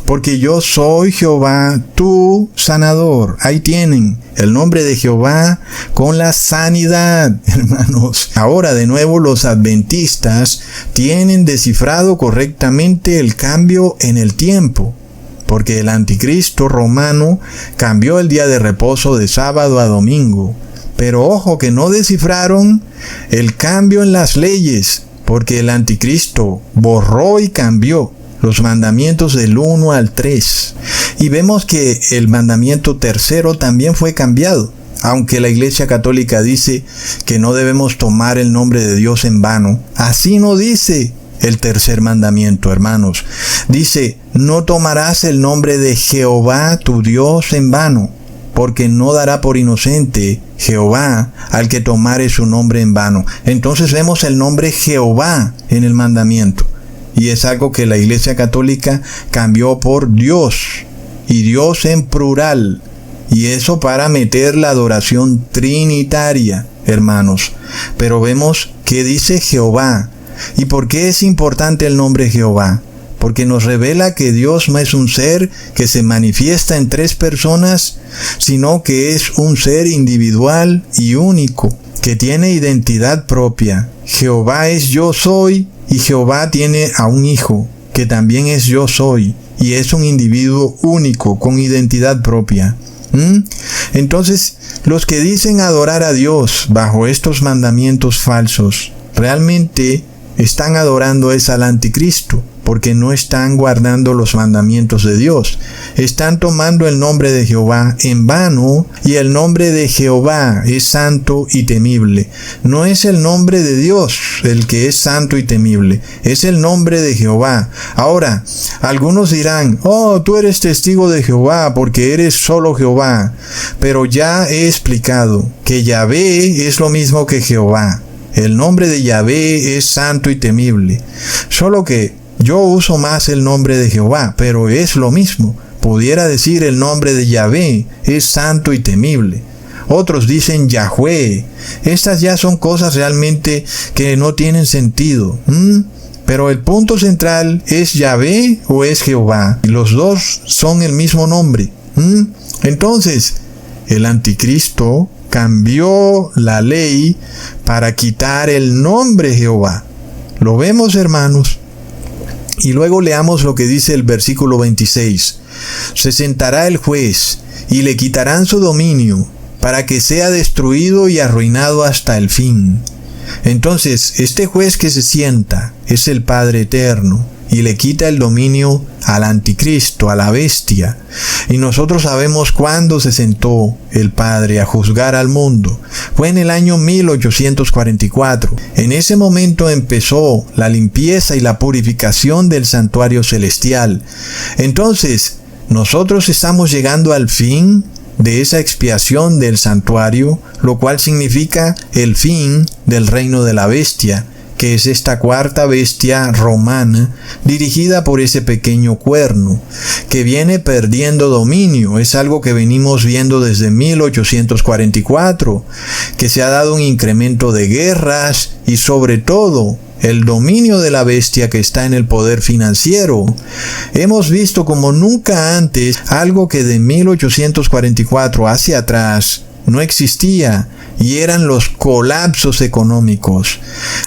porque yo soy Jehová, tu sanador. Ahí tienen el nombre de Jehová con la sanidad, hermanos. Ahora, de nuevo, los adventistas tienen descifrado correctamente el cambio en el tiempo, porque el anticristo romano cambió el día de reposo de sábado a domingo. Pero ojo que no descifraron el cambio en las leyes, porque el anticristo borró y cambió los mandamientos del 1 al 3. Y vemos que el mandamiento tercero también fue cambiado, aunque la Iglesia Católica dice que no debemos tomar el nombre de Dios en vano. Así no dice el tercer mandamiento, hermanos. Dice: no tomarás el nombre de Jehová tu Dios en vano, porque no dará por inocente Jehová al que tomare su nombre en vano. Entonces vemos el nombre Jehová en el mandamiento. Y es algo que la Iglesia Católica cambió por Dios, y Dios en plural. Y eso para meter la adoración trinitaria, hermanos. Pero vemos que dice Jehová. ¿Y por qué es importante el nombre Jehová? Porque nos revela que Dios no es un ser que se manifiesta en 3 personas, sino que es un ser individual y único, que tiene identidad propia. Jehová es yo soy, y Jehová tiene a un hijo, que también es yo soy, y es un individuo único, con identidad propia. Entonces, los que dicen adorar a Dios bajo estos mandamientos falsos, realmente están adorando es al anticristo, porque no están guardando los mandamientos de Dios. Están tomando el nombre de Jehová en vano, y el nombre de Jehová es santo y temible. No es el nombre de Dios el que es santo y temible, es el nombre de Jehová. Ahora, algunos dirán, oh, tú eres testigo de Jehová porque eres solo Jehová. Pero ya he explicado que Yahvé es lo mismo que Jehová. El nombre de Yahvé es santo y temible. Solo que yo uso más el nombre de Jehová, pero es lo mismo. Pudiera decir el nombre de Yahvé es santo y temible. Otros dicen Yahweh. Estas ya son cosas realmente que no tienen sentido. Pero el punto central es Yahvé o es Jehová. Y los dos son el mismo nombre. Entonces, el anticristo cambió la ley para quitar el nombre Jehová. ¿Lo vemos, hermanos? Y luego leamos lo que dice el versículo 26. Se sentará el juez y le quitarán su dominio para que sea destruido y arruinado hasta el fin. Entonces, este juez que se sienta es el Padre Eterno y le quita el dominio al anticristo, a la bestia. Y nosotros sabemos cuándo se sentó el Padre a juzgar al mundo. Fue en el año 1844. En ese momento empezó la limpieza y la purificación del santuario celestial. Entonces, nosotros estamos llegando al fin de esa expiación del santuario, lo cual significa el fin del reino de la bestia, que es esta cuarta bestia romana, dirigida por ese pequeño cuerno, que viene perdiendo dominio. Es algo que venimos viendo desde 1844, que se ha dado un incremento de guerras y sobre todo el dominio de la bestia que está en el poder financiero. Hemos visto como nunca antes algo que de 1844 hacia atrás no existía, y eran los colapsos económicos.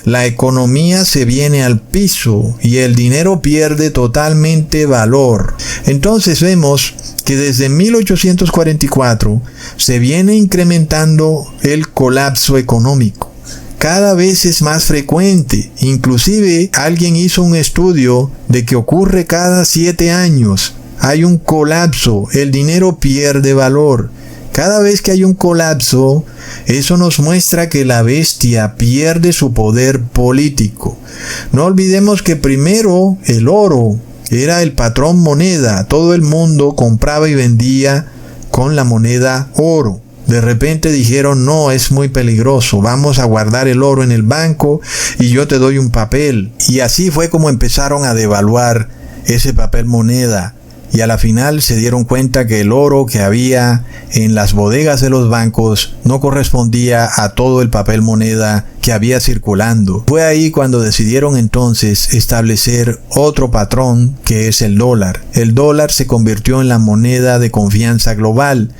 La economía se viene al piso y el dinero pierde totalmente valor. Entonces vemos que desde 1844 se viene incrementando el colapso económico. Cada vez es más frecuente. Inclusive alguien hizo un estudio de que ocurre cada 7 años. Hay un colapso, el dinero pierde valor. Cada vez que hay un colapso, eso nos muestra que la bestia pierde su poder político. No olvidemos que primero el oro era el patrón moneda. Todo el mundo compraba y vendía con la moneda oro. De repente dijeron, no, es muy peligroso, vamos a guardar el oro en el banco y yo te doy un papel. Y así fue como empezaron a devaluar ese papel moneda. Y a la final se dieron cuenta que el oro que había en las bodegas de los bancos no correspondía a todo el papel moneda que había circulando. Fue ahí cuando decidieron entonces establecer otro patrón, que es el dólar. El dólar se convirtió en la moneda de confianza global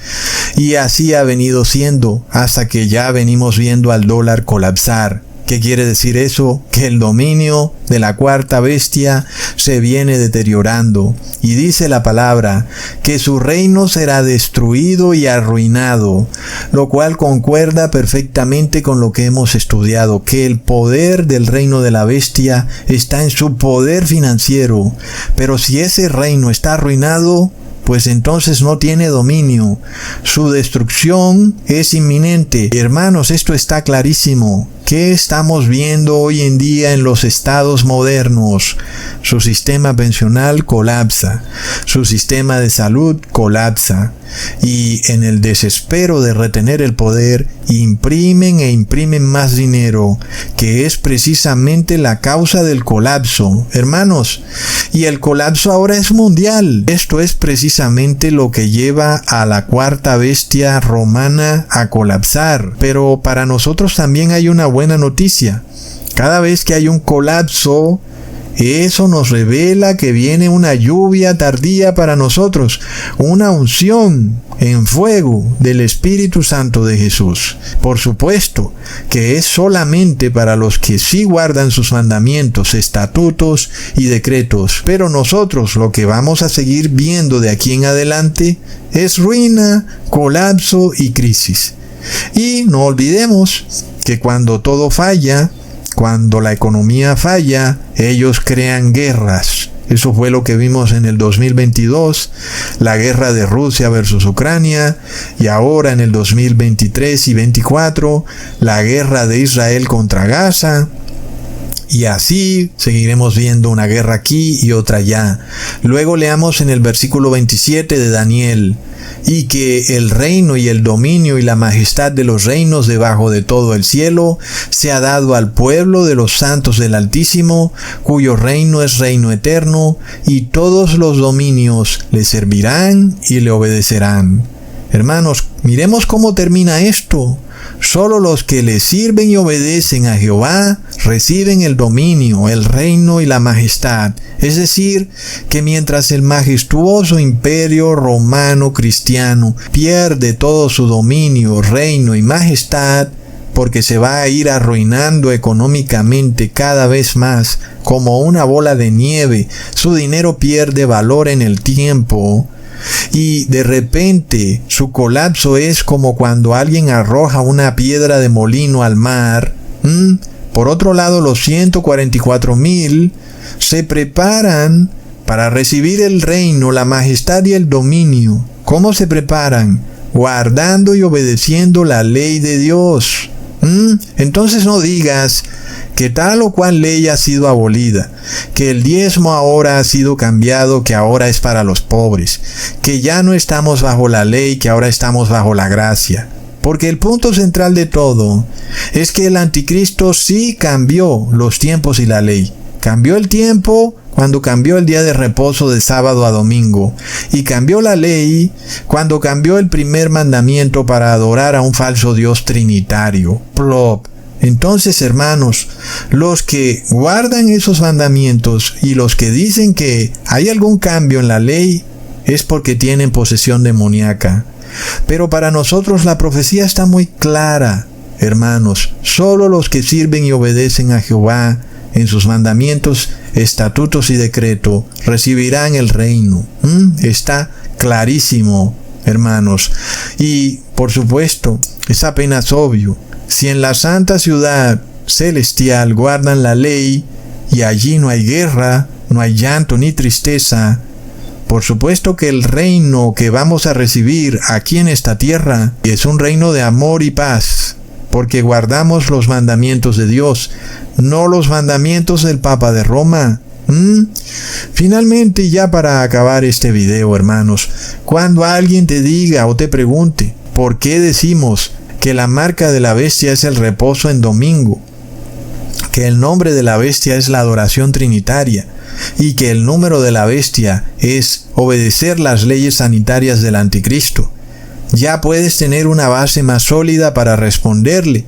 y así ha venido siendo hasta que ya venimos viendo al dólar colapsar. ¿Qué quiere decir eso? Que el dominio de la cuarta bestia se viene deteriorando. Y dice la palabra que su reino será destruido y arruinado, lo cual concuerda perfectamente con lo que hemos estudiado, que el poder del reino de la bestia está en su poder financiero. Pero si ese reino está arruinado, pues entonces no tiene dominio. Su destrucción es inminente. Hermanos, esto está clarísimo. ¿Qué estamos viendo hoy en día en los estados modernos? Su sistema pensional colapsa, su sistema de salud colapsa, y en el desespero de retener el poder, imprimen más dinero, que es precisamente la causa del colapso. Hermanos, y el colapso ahora es mundial. Esto es precisamente lo que lleva a la cuarta bestia romana a colapsar. Pero para nosotros también hay una buena noticia. Cada vez que hay un colapso, eso nos revela que viene una lluvia tardía para nosotros, una unción en fuego del Espíritu Santo de Jesús. Por supuesto que es solamente para los que sí guardan sus mandamientos, estatutos y decretos, pero nosotros lo que vamos a seguir viendo de aquí en adelante es ruina, colapso y crisis. Y no olvidemos que cuando todo falla, Cuando la economía falla, ellos crean guerras. Eso fue lo que vimos en el 2022, la guerra de Rusia versus Ucrania, y ahora en el 2023 y 24, la guerra de Israel contra Gaza. Y así seguiremos viendo una guerra aquí y otra allá. Luego leamos en el versículo 27 de Daniel: y que el reino y el dominio y la majestad de los reinos debajo de todo el cielo se ha dado al pueblo de los santos del Altísimo, cuyo reino es reino eterno, y todos los dominios le servirán y le obedecerán. Hermanos, miremos cómo termina esto. Solo los que le sirven y obedecen a Jehová reciben el dominio, el reino y la majestad. Es decir, que mientras el majestuoso imperio romano cristiano pierde todo su dominio, reino y majestad, porque se va a ir arruinando económicamente cada vez más, como una bola de nieve, su dinero pierde valor en el tiempo. Y de repente su colapso es como cuando alguien arroja una piedra de molino al mar. Por otro lado, los 144,000 se preparan para recibir el reino, la majestad y el dominio. ¿Cómo se preparan? Guardando y obedeciendo la ley de Dios. Entonces no digas que tal o cual ley ha sido abolida, que el diezmo ahora ha sido cambiado, que ahora es para los pobres, que ya no estamos bajo la ley, que ahora estamos bajo la gracia. Porque el punto central de todo es que el anticristo sí cambió los tiempos y la ley. Cambió el tiempo cuando cambió el día de reposo de sábado a domingo, y cambió la ley cuando cambió el primer mandamiento para adorar a un falso Dios trinitario. Plop. Entonces, hermanos, los que guardan esos mandamientos y los que dicen que hay algún cambio en la ley es porque tienen posesión demoníaca. Pero para nosotros la profecía está muy clara, hermanos. Solo los que sirven y obedecen a Jehová en sus mandamientos, estatutos y decreto recibirán el reino. Está clarísimo, hermanos. Y, por supuesto, es apenas obvio. Si en la santa ciudad celestial guardan la ley y allí no hay guerra, no hay llanto ni tristeza, por supuesto que el reino que vamos a recibir aquí en esta tierra es un reino de amor y paz, porque guardamos los mandamientos de Dios, no los mandamientos del Papa de Roma. Finalmente, ya para acabar este video, hermanos, cuando alguien te diga o te pregunte ¿por qué decimos que la marca de la bestia es el reposo en domingo, que el nombre de la bestia es la adoración trinitaria y que el número de la bestia es obedecer las leyes sanitarias del anticristo? Ya puedes tener una base más sólida para responderle,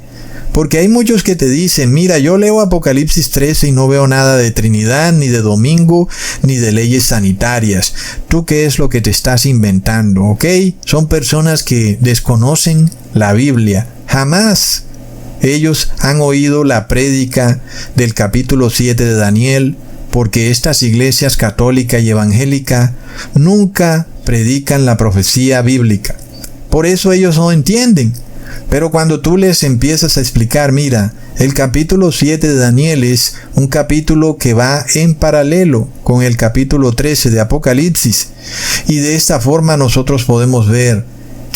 porque hay muchos que te dicen: mira, yo leo Apocalipsis 13 y no veo nada de Trinidad, ni de domingo, ni de leyes sanitarias. ¿Tú qué es lo que te estás inventando? ¿Ok? Son personas que desconocen la Biblia. Jamás ellos han oído la prédica del capítulo 7 de Daniel, porque estas iglesias católica y evangélica nunca predican la profecía bíblica. Por eso ellos no entienden. Pero cuando tú les empiezas a explicar, mira, el capítulo 7 de Daniel es un capítulo que va en paralelo con el capítulo 13 de Apocalipsis, y de esta forma nosotros podemos ver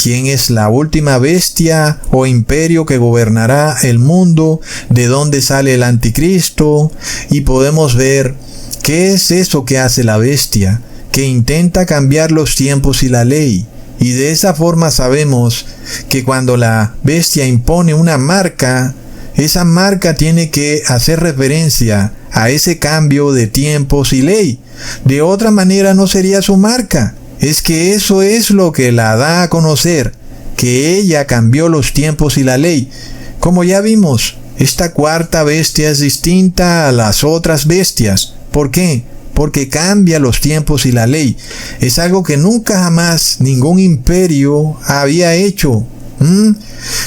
quién es la última bestia o imperio que gobernará el mundo, de dónde sale el anticristo, y podemos ver qué es eso que hace la bestia, que intenta cambiar los tiempos y la ley. Y de esa forma sabemos que cuando la bestia impone una marca, esa marca tiene que hacer referencia a ese cambio de tiempos y ley. De otra manera no sería su marca. Es que eso es lo que la da a conocer, que ella cambió los tiempos y la ley. Como ya vimos, esta cuarta bestia es distinta a las otras bestias. ¿Por qué? Porque cambia los tiempos y la ley. Es algo que nunca jamás ningún imperio había hecho.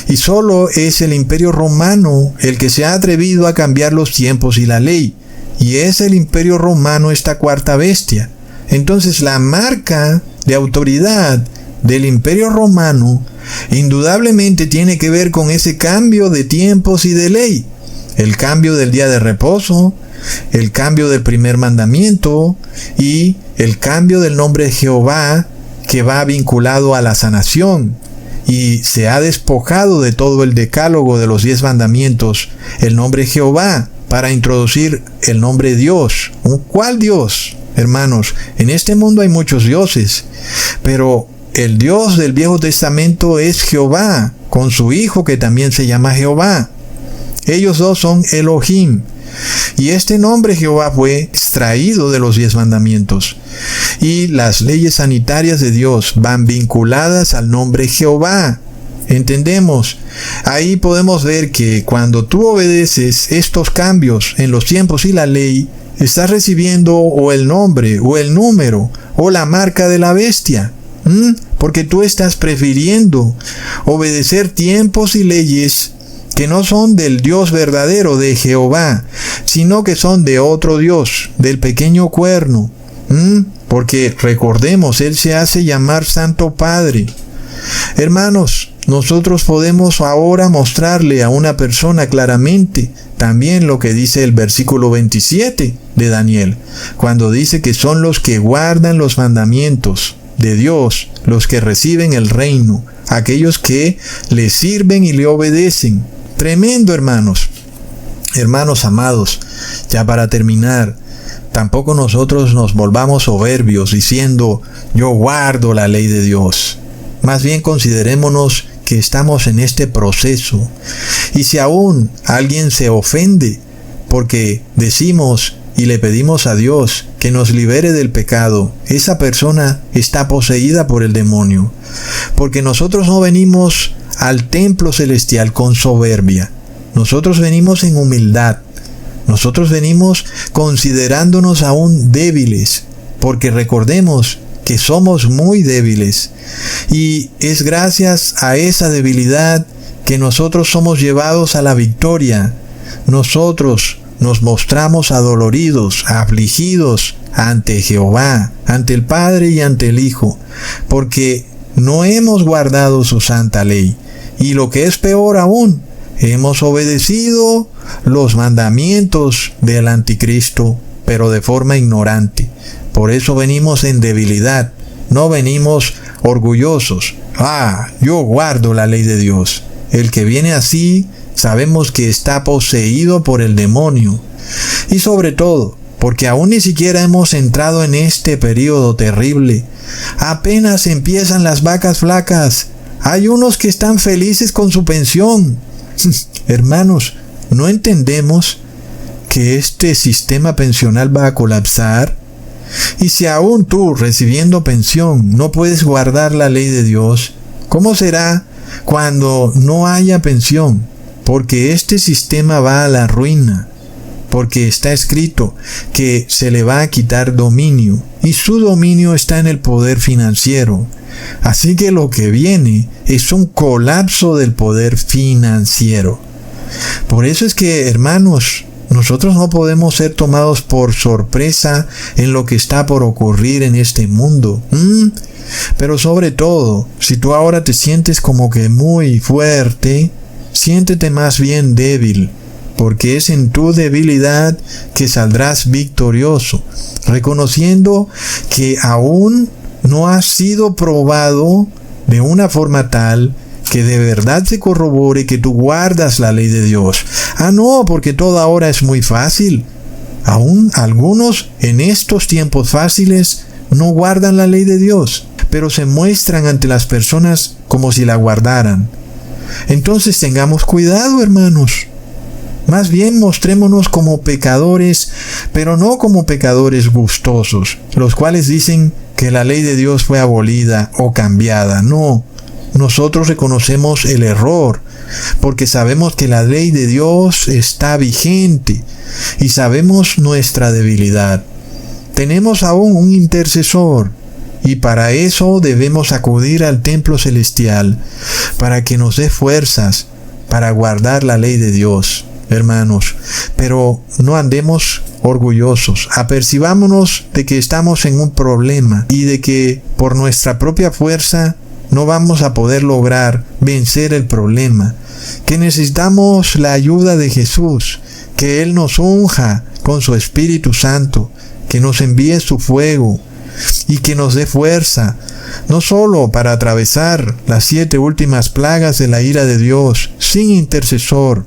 Y solo es el imperio romano el que se ha atrevido a cambiar los tiempos y la ley. Y es el imperio romano esta cuarta bestia. Entonces la marca de autoridad del imperio romano indudablemente tiene que ver con ese cambio de tiempos y de ley. El cambio del día de reposo, el cambio del primer mandamiento y el cambio del nombre de Jehová, que va vinculado a la sanación. Y se ha despojado de todo el decálogo de los 10 mandamientos el nombre Jehová para introducir el nombre Dios. ¿Cuál Dios? Hermanos, en este mundo hay muchos dioses, pero el Dios del Viejo Testamento es Jehová, con su hijo que también se llama Jehová. Ellos dos son Elohim. Y este nombre Jehová fue extraído de los 10 mandamientos. Y las leyes sanitarias de Dios van vinculadas al nombre Jehová. ¿Entendemos? Ahí podemos ver que cuando tú obedeces estos cambios en los tiempos y la ley, estás recibiendo o el nombre, o el número, o la marca de la bestia. Porque tú estás prefiriendo obedecer tiempos y leyes que no son del Dios verdadero, de Jehová, sino que son de otro Dios, del pequeño cuerno. Porque recordemos, Él se hace llamar Santo Padre. Hermanos, nosotros podemos ahora mostrarle a una persona claramente también lo que dice el versículo 27 de Daniel, cuando dice que son los que guardan los mandamientos de Dios, los que reciben el reino, aquellos que le sirven y le obedecen. Tremendo, hermanos. Hermanos amados, ya para terminar, tampoco nosotros nos volvamos soberbios diciendo, yo guardo la ley de Dios. Más bien considerémonos que estamos en este proceso. Y si aún alguien se ofende porque decimos y le pedimos a Dios que nos libere del pecado, esa persona está poseída por el demonio. Porque nosotros no venimos al templo celestial con soberbia. Nosotros venimos en humildad. Nosotros venimos considerándonos aún débiles, porque recordemos que somos muy débiles. Y es gracias a esa debilidad que nosotros somos llevados a la victoria. Nosotros nos mostramos adoloridos, afligidos ante Jehová, ante el Padre y ante el Hijo, porque no hemos guardado su santa ley. Y lo que es peor aún, hemos obedecido los mandamientos del anticristo, pero de forma ignorante. Por eso venimos en debilidad, no venimos orgullosos. Yo guardo la ley de Dios. El que viene así, sabemos que está poseído por el demonio. Y sobre todo, porque aún ni siquiera hemos entrado en este periodo terrible. Apenas empiezan las vacas flacas. Hay unos que están felices con su pensión. Hermanos, ¿no entendemos que este sistema pensional va a colapsar? Y si aún tú, recibiendo pensión, no puedes guardar la ley de Dios, ¿cómo será cuando no haya pensión? Porque este sistema va a la ruina. Porque está escrito que se le va a quitar dominio, y su dominio está en el poder financiero. Así que lo que viene es un colapso del poder financiero. Por eso es que, hermanos, nosotros no podemos ser tomados por sorpresa en lo que está por ocurrir en este mundo. Pero sobre todo, si tú ahora te sientes como que muy fuerte, siéntete más bien débil, porque es en tu debilidad que saldrás victorioso, reconociendo que aún no has sido probado de una forma tal que de verdad se corrobore que tú guardas la ley de Dios. No, porque todo ahora es muy fácil. Aún algunos en estos tiempos fáciles no guardan la ley de Dios, pero se muestran ante las personas como si la guardaran. Entonces tengamos cuidado, hermanos. Más bien mostrémonos como pecadores, pero no como pecadores gustosos, los cuales dicen que la ley de Dios fue abolida o cambiada. No, nosotros reconocemos el error, porque sabemos que la ley de Dios está vigente y sabemos nuestra debilidad. Tenemos aún un intercesor, y para eso debemos acudir al templo celestial, para que nos dé fuerzas para guardar la ley de Dios. Hermanos, pero no andemos orgullosos, apercibámonos de que estamos en un problema y de que por nuestra propia fuerza no vamos a poder lograr vencer el problema, que necesitamos la ayuda de Jesús, que Él nos unja con su Espíritu Santo, que nos envíe su fuego y que nos dé fuerza, no solo para atravesar las 7 últimas plagas de la ira de Dios sin intercesor,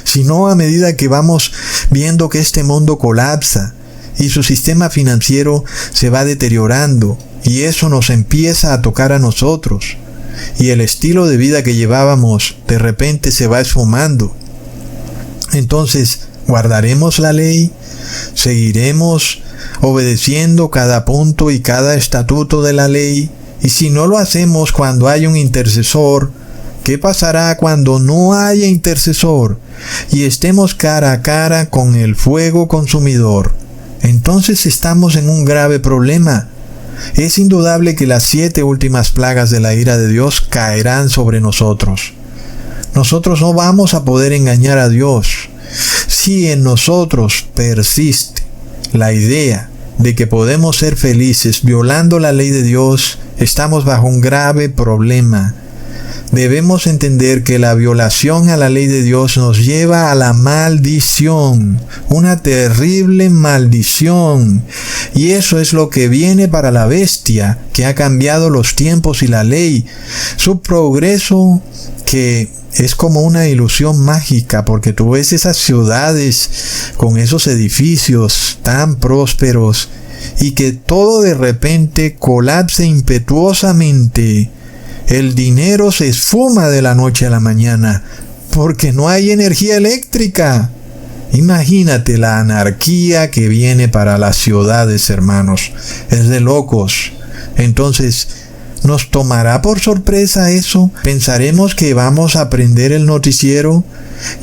sino a medida que vamos viendo que este mundo colapsa y su sistema financiero se va deteriorando, y eso nos empieza a tocar a nosotros, y el estilo de vida que llevábamos de repente se va esfumando. Entonces, ¿guardaremos la ley? ¿Seguiremos obedeciendo cada punto y cada estatuto de la ley? Y si no lo hacemos cuando hay un intercesor, ¿qué pasará cuando no haya intercesor y estemos cara a cara con el fuego consumidor? Entonces estamos en un grave problema. Es indudable que las 7 últimas plagas de la ira de Dios caerán sobre nosotros. Nosotros no vamos a poder engañar a Dios. Si en nosotros persiste la idea de que podemos ser felices violando la ley de Dios, estamos bajo un grave problema. Debemos entender que la violación a la ley de Dios nos lleva a la maldición, una terrible maldición. Y eso es lo que viene para la bestia, que ha cambiado los tiempos y la ley. Su progreso, que es como una ilusión mágica, porque tú ves esas ciudades con esos edificios tan prósperos y que todo de repente colapse impetuosamente. El dinero se esfuma de la noche a la mañana porque no hay energía eléctrica. Imagínate la anarquía que viene para las ciudades, hermanos. Es de locos. Entonces, ¿nos tomará por sorpresa eso? ¿Pensaremos que vamos a prender el noticiero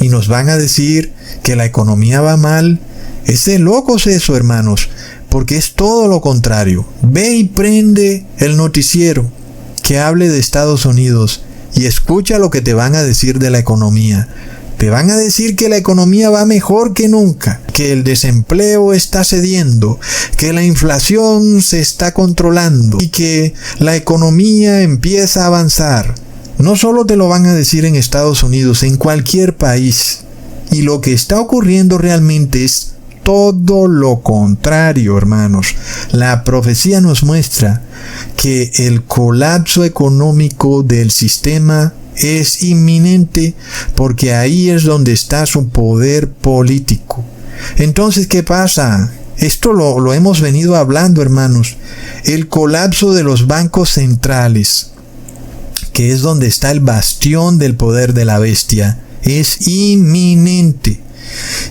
y nos van a decir que la economía va mal? Es de locos eso, hermanos, porque es todo lo contrario. Ve y prende el noticiero que hable de Estados Unidos y escucha lo que te van a decir de la economía. Te van a decir que la economía va mejor que nunca, que el desempleo está cediendo, que la inflación se está controlando y que la economía empieza a avanzar. No solo te lo van a decir en Estados Unidos, en cualquier país. Y lo que está ocurriendo realmente es todo lo contrario, hermanos. La profecía nos muestra que el colapso económico del sistema es inminente, porque ahí es donde está su poder político. Entonces, ¿qué pasa? Esto lo hemos venido hablando, hermanos. El colapso de los bancos centrales, que es donde está el bastión del poder de la bestia, es inminente.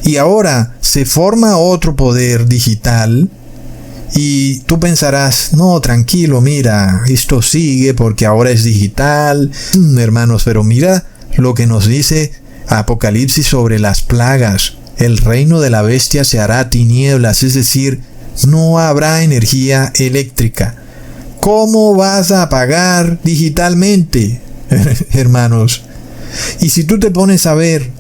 Y ahora se forma otro poder digital y tú pensarás, no, tranquilo, mira, esto sigue porque ahora es digital. Hermanos, pero mira lo que nos dice Apocalipsis sobre las plagas. El reino de la bestia se hará tinieblas, es decir, no habrá energía eléctrica. ¿Cómo vas a pagar digitalmente, hermanos? Y si tú te pones a ver,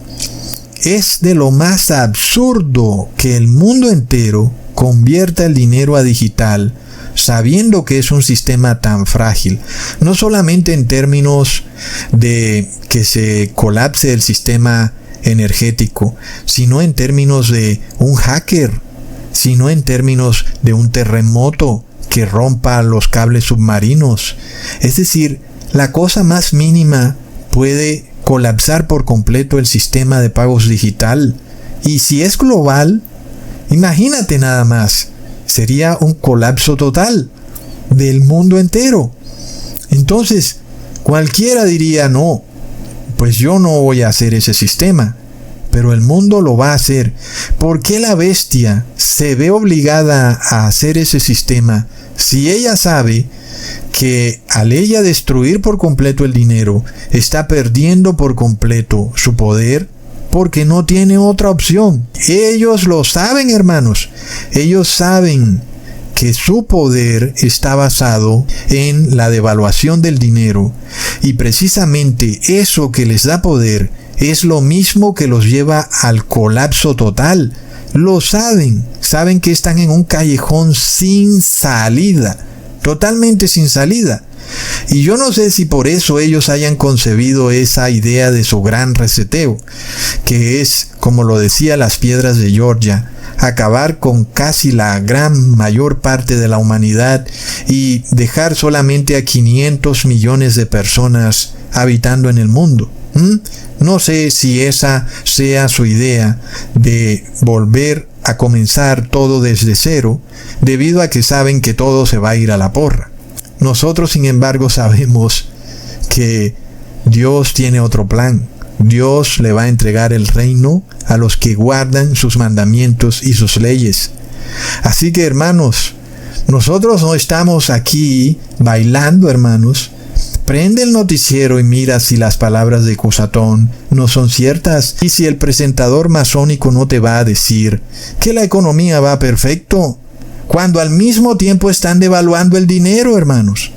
es de lo más absurdo que el mundo entero convierta el dinero a digital, sabiendo que es un sistema tan frágil, no solamente en términos de que se colapse el sistema energético, sino en términos de un hacker, sino en términos de un terremoto que rompa los cables submarinos. Es decir, la cosa más mínima puede colapsar por completo el sistema de pagos digital. Y si es global, imagínate nada más, sería un colapso total del mundo entero. Entonces, cualquiera diría, no, pues yo no voy a hacer ese sistema, pero el mundo lo va a hacer. ¿Por qué la bestia se ve obligada a hacer ese sistema si ella sabe que al ella destruir por completo el dinero, está perdiendo por completo su poder? Porque no tiene otra opción. Ellos lo saben, hermanos. Ellos saben que su poder está basado en la devaluación del dinero. Y precisamente eso que les da poder es lo mismo que los lleva al colapso total. Lo saben. Saben que están en un callejón sin salida. Totalmente sin salida. Y yo no sé si por eso ellos hayan concebido esa idea de su gran reseteo, que es, como lo decía Las Piedras de Georgia, acabar con casi la gran mayor parte de la humanidad y dejar solamente a 500 millones de personas habitando en el mundo. No sé si esa sea su idea de volver a comenzar todo desde cero, debido a que saben que todo se va a ir a la porra. Nosotros, sin embargo, sabemos que Dios tiene otro plan. Dios le va a entregar el reino a los que guardan sus mandamientos y sus leyes. Así que, hermanos, nosotros no estamos aquí bailando, hermanos. Prende el noticiero y mira si las palabras de Cusatón no son ciertas y si el presentador masónico no te va a decir que la economía va perfecto, cuando al mismo tiempo están devaluando el dinero, hermanos.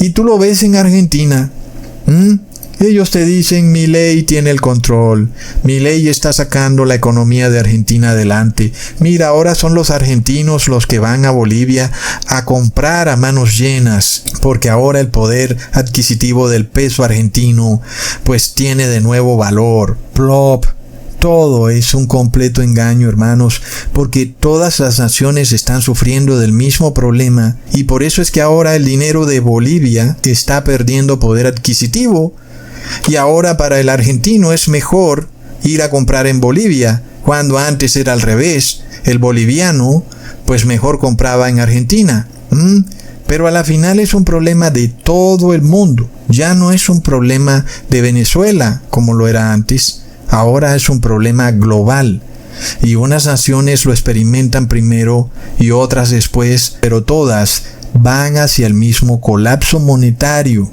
Y tú lo ves en Argentina. Ellos te dicen, Milei tiene el control, Milei está sacando la economía de Argentina adelante. Mira, ahora son los argentinos los que van a Bolivia a comprar a manos llenas, porque ahora el poder adquisitivo del peso argentino pues tiene de nuevo valor. Plop. Todo es un completo engaño, hermanos, porque todas las naciones están sufriendo del mismo problema y por eso es que ahora el dinero de Bolivia está perdiendo poder adquisitivo. Y ahora para el argentino es mejor ir a comprar en Bolivia, cuando antes era al revés. El boliviano pues mejor compraba en Argentina. Pero a la final es un problema de todo el mundo. Ya no es un problema de Venezuela como lo era antes. Ahora es un problema global. Y unas naciones lo experimentan primero y otras después, pero todas van hacia el mismo colapso monetario.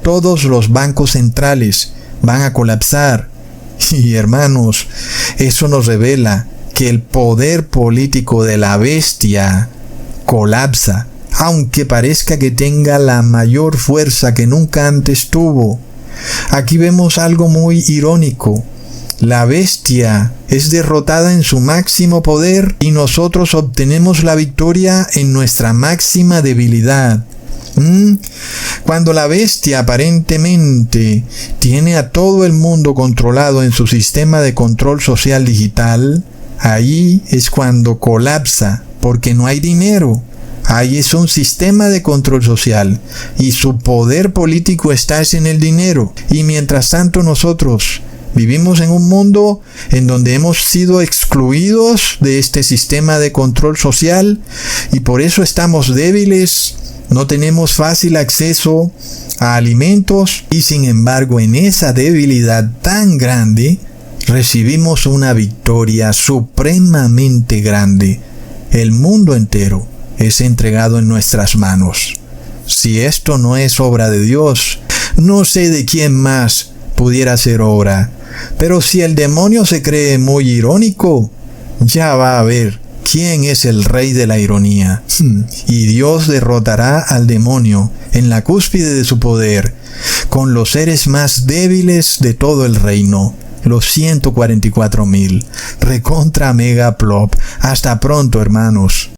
Todos los bancos centrales van a colapsar. Y hermanos, eso nos revela que el poder político de la bestia colapsa, aunque parezca que tenga la mayor fuerza que nunca antes tuvo. Aquí vemos algo muy irónico. La bestia es derrotada en su máximo poder y nosotros obtenemos la victoria en nuestra máxima debilidad. Cuando la bestia aparentemente tiene a todo el mundo controlado en su sistema de control social digital, ahí es cuando colapsa, porque no hay dinero. Ahí es un sistema de control social y su poder político está en el dinero. Y mientras tanto nosotros vivimos en un mundo en donde hemos sido excluidos de este sistema de control social y por eso estamos débiles. No tenemos fácil acceso a alimentos y sin embargo en esa debilidad tan grande recibimos una victoria supremamente grande. El mundo entero es entregado en nuestras manos. Si esto no es obra de Dios, no sé de quién más pudiera ser obra. Pero si el demonio se cree muy irónico, ya va a ver quién es el rey de la ironía. Y Dios derrotará al demonio en la cúspide de su poder, con los seres más débiles de todo el reino, los 144,000. Recontra mega plop. Hasta pronto, hermanos.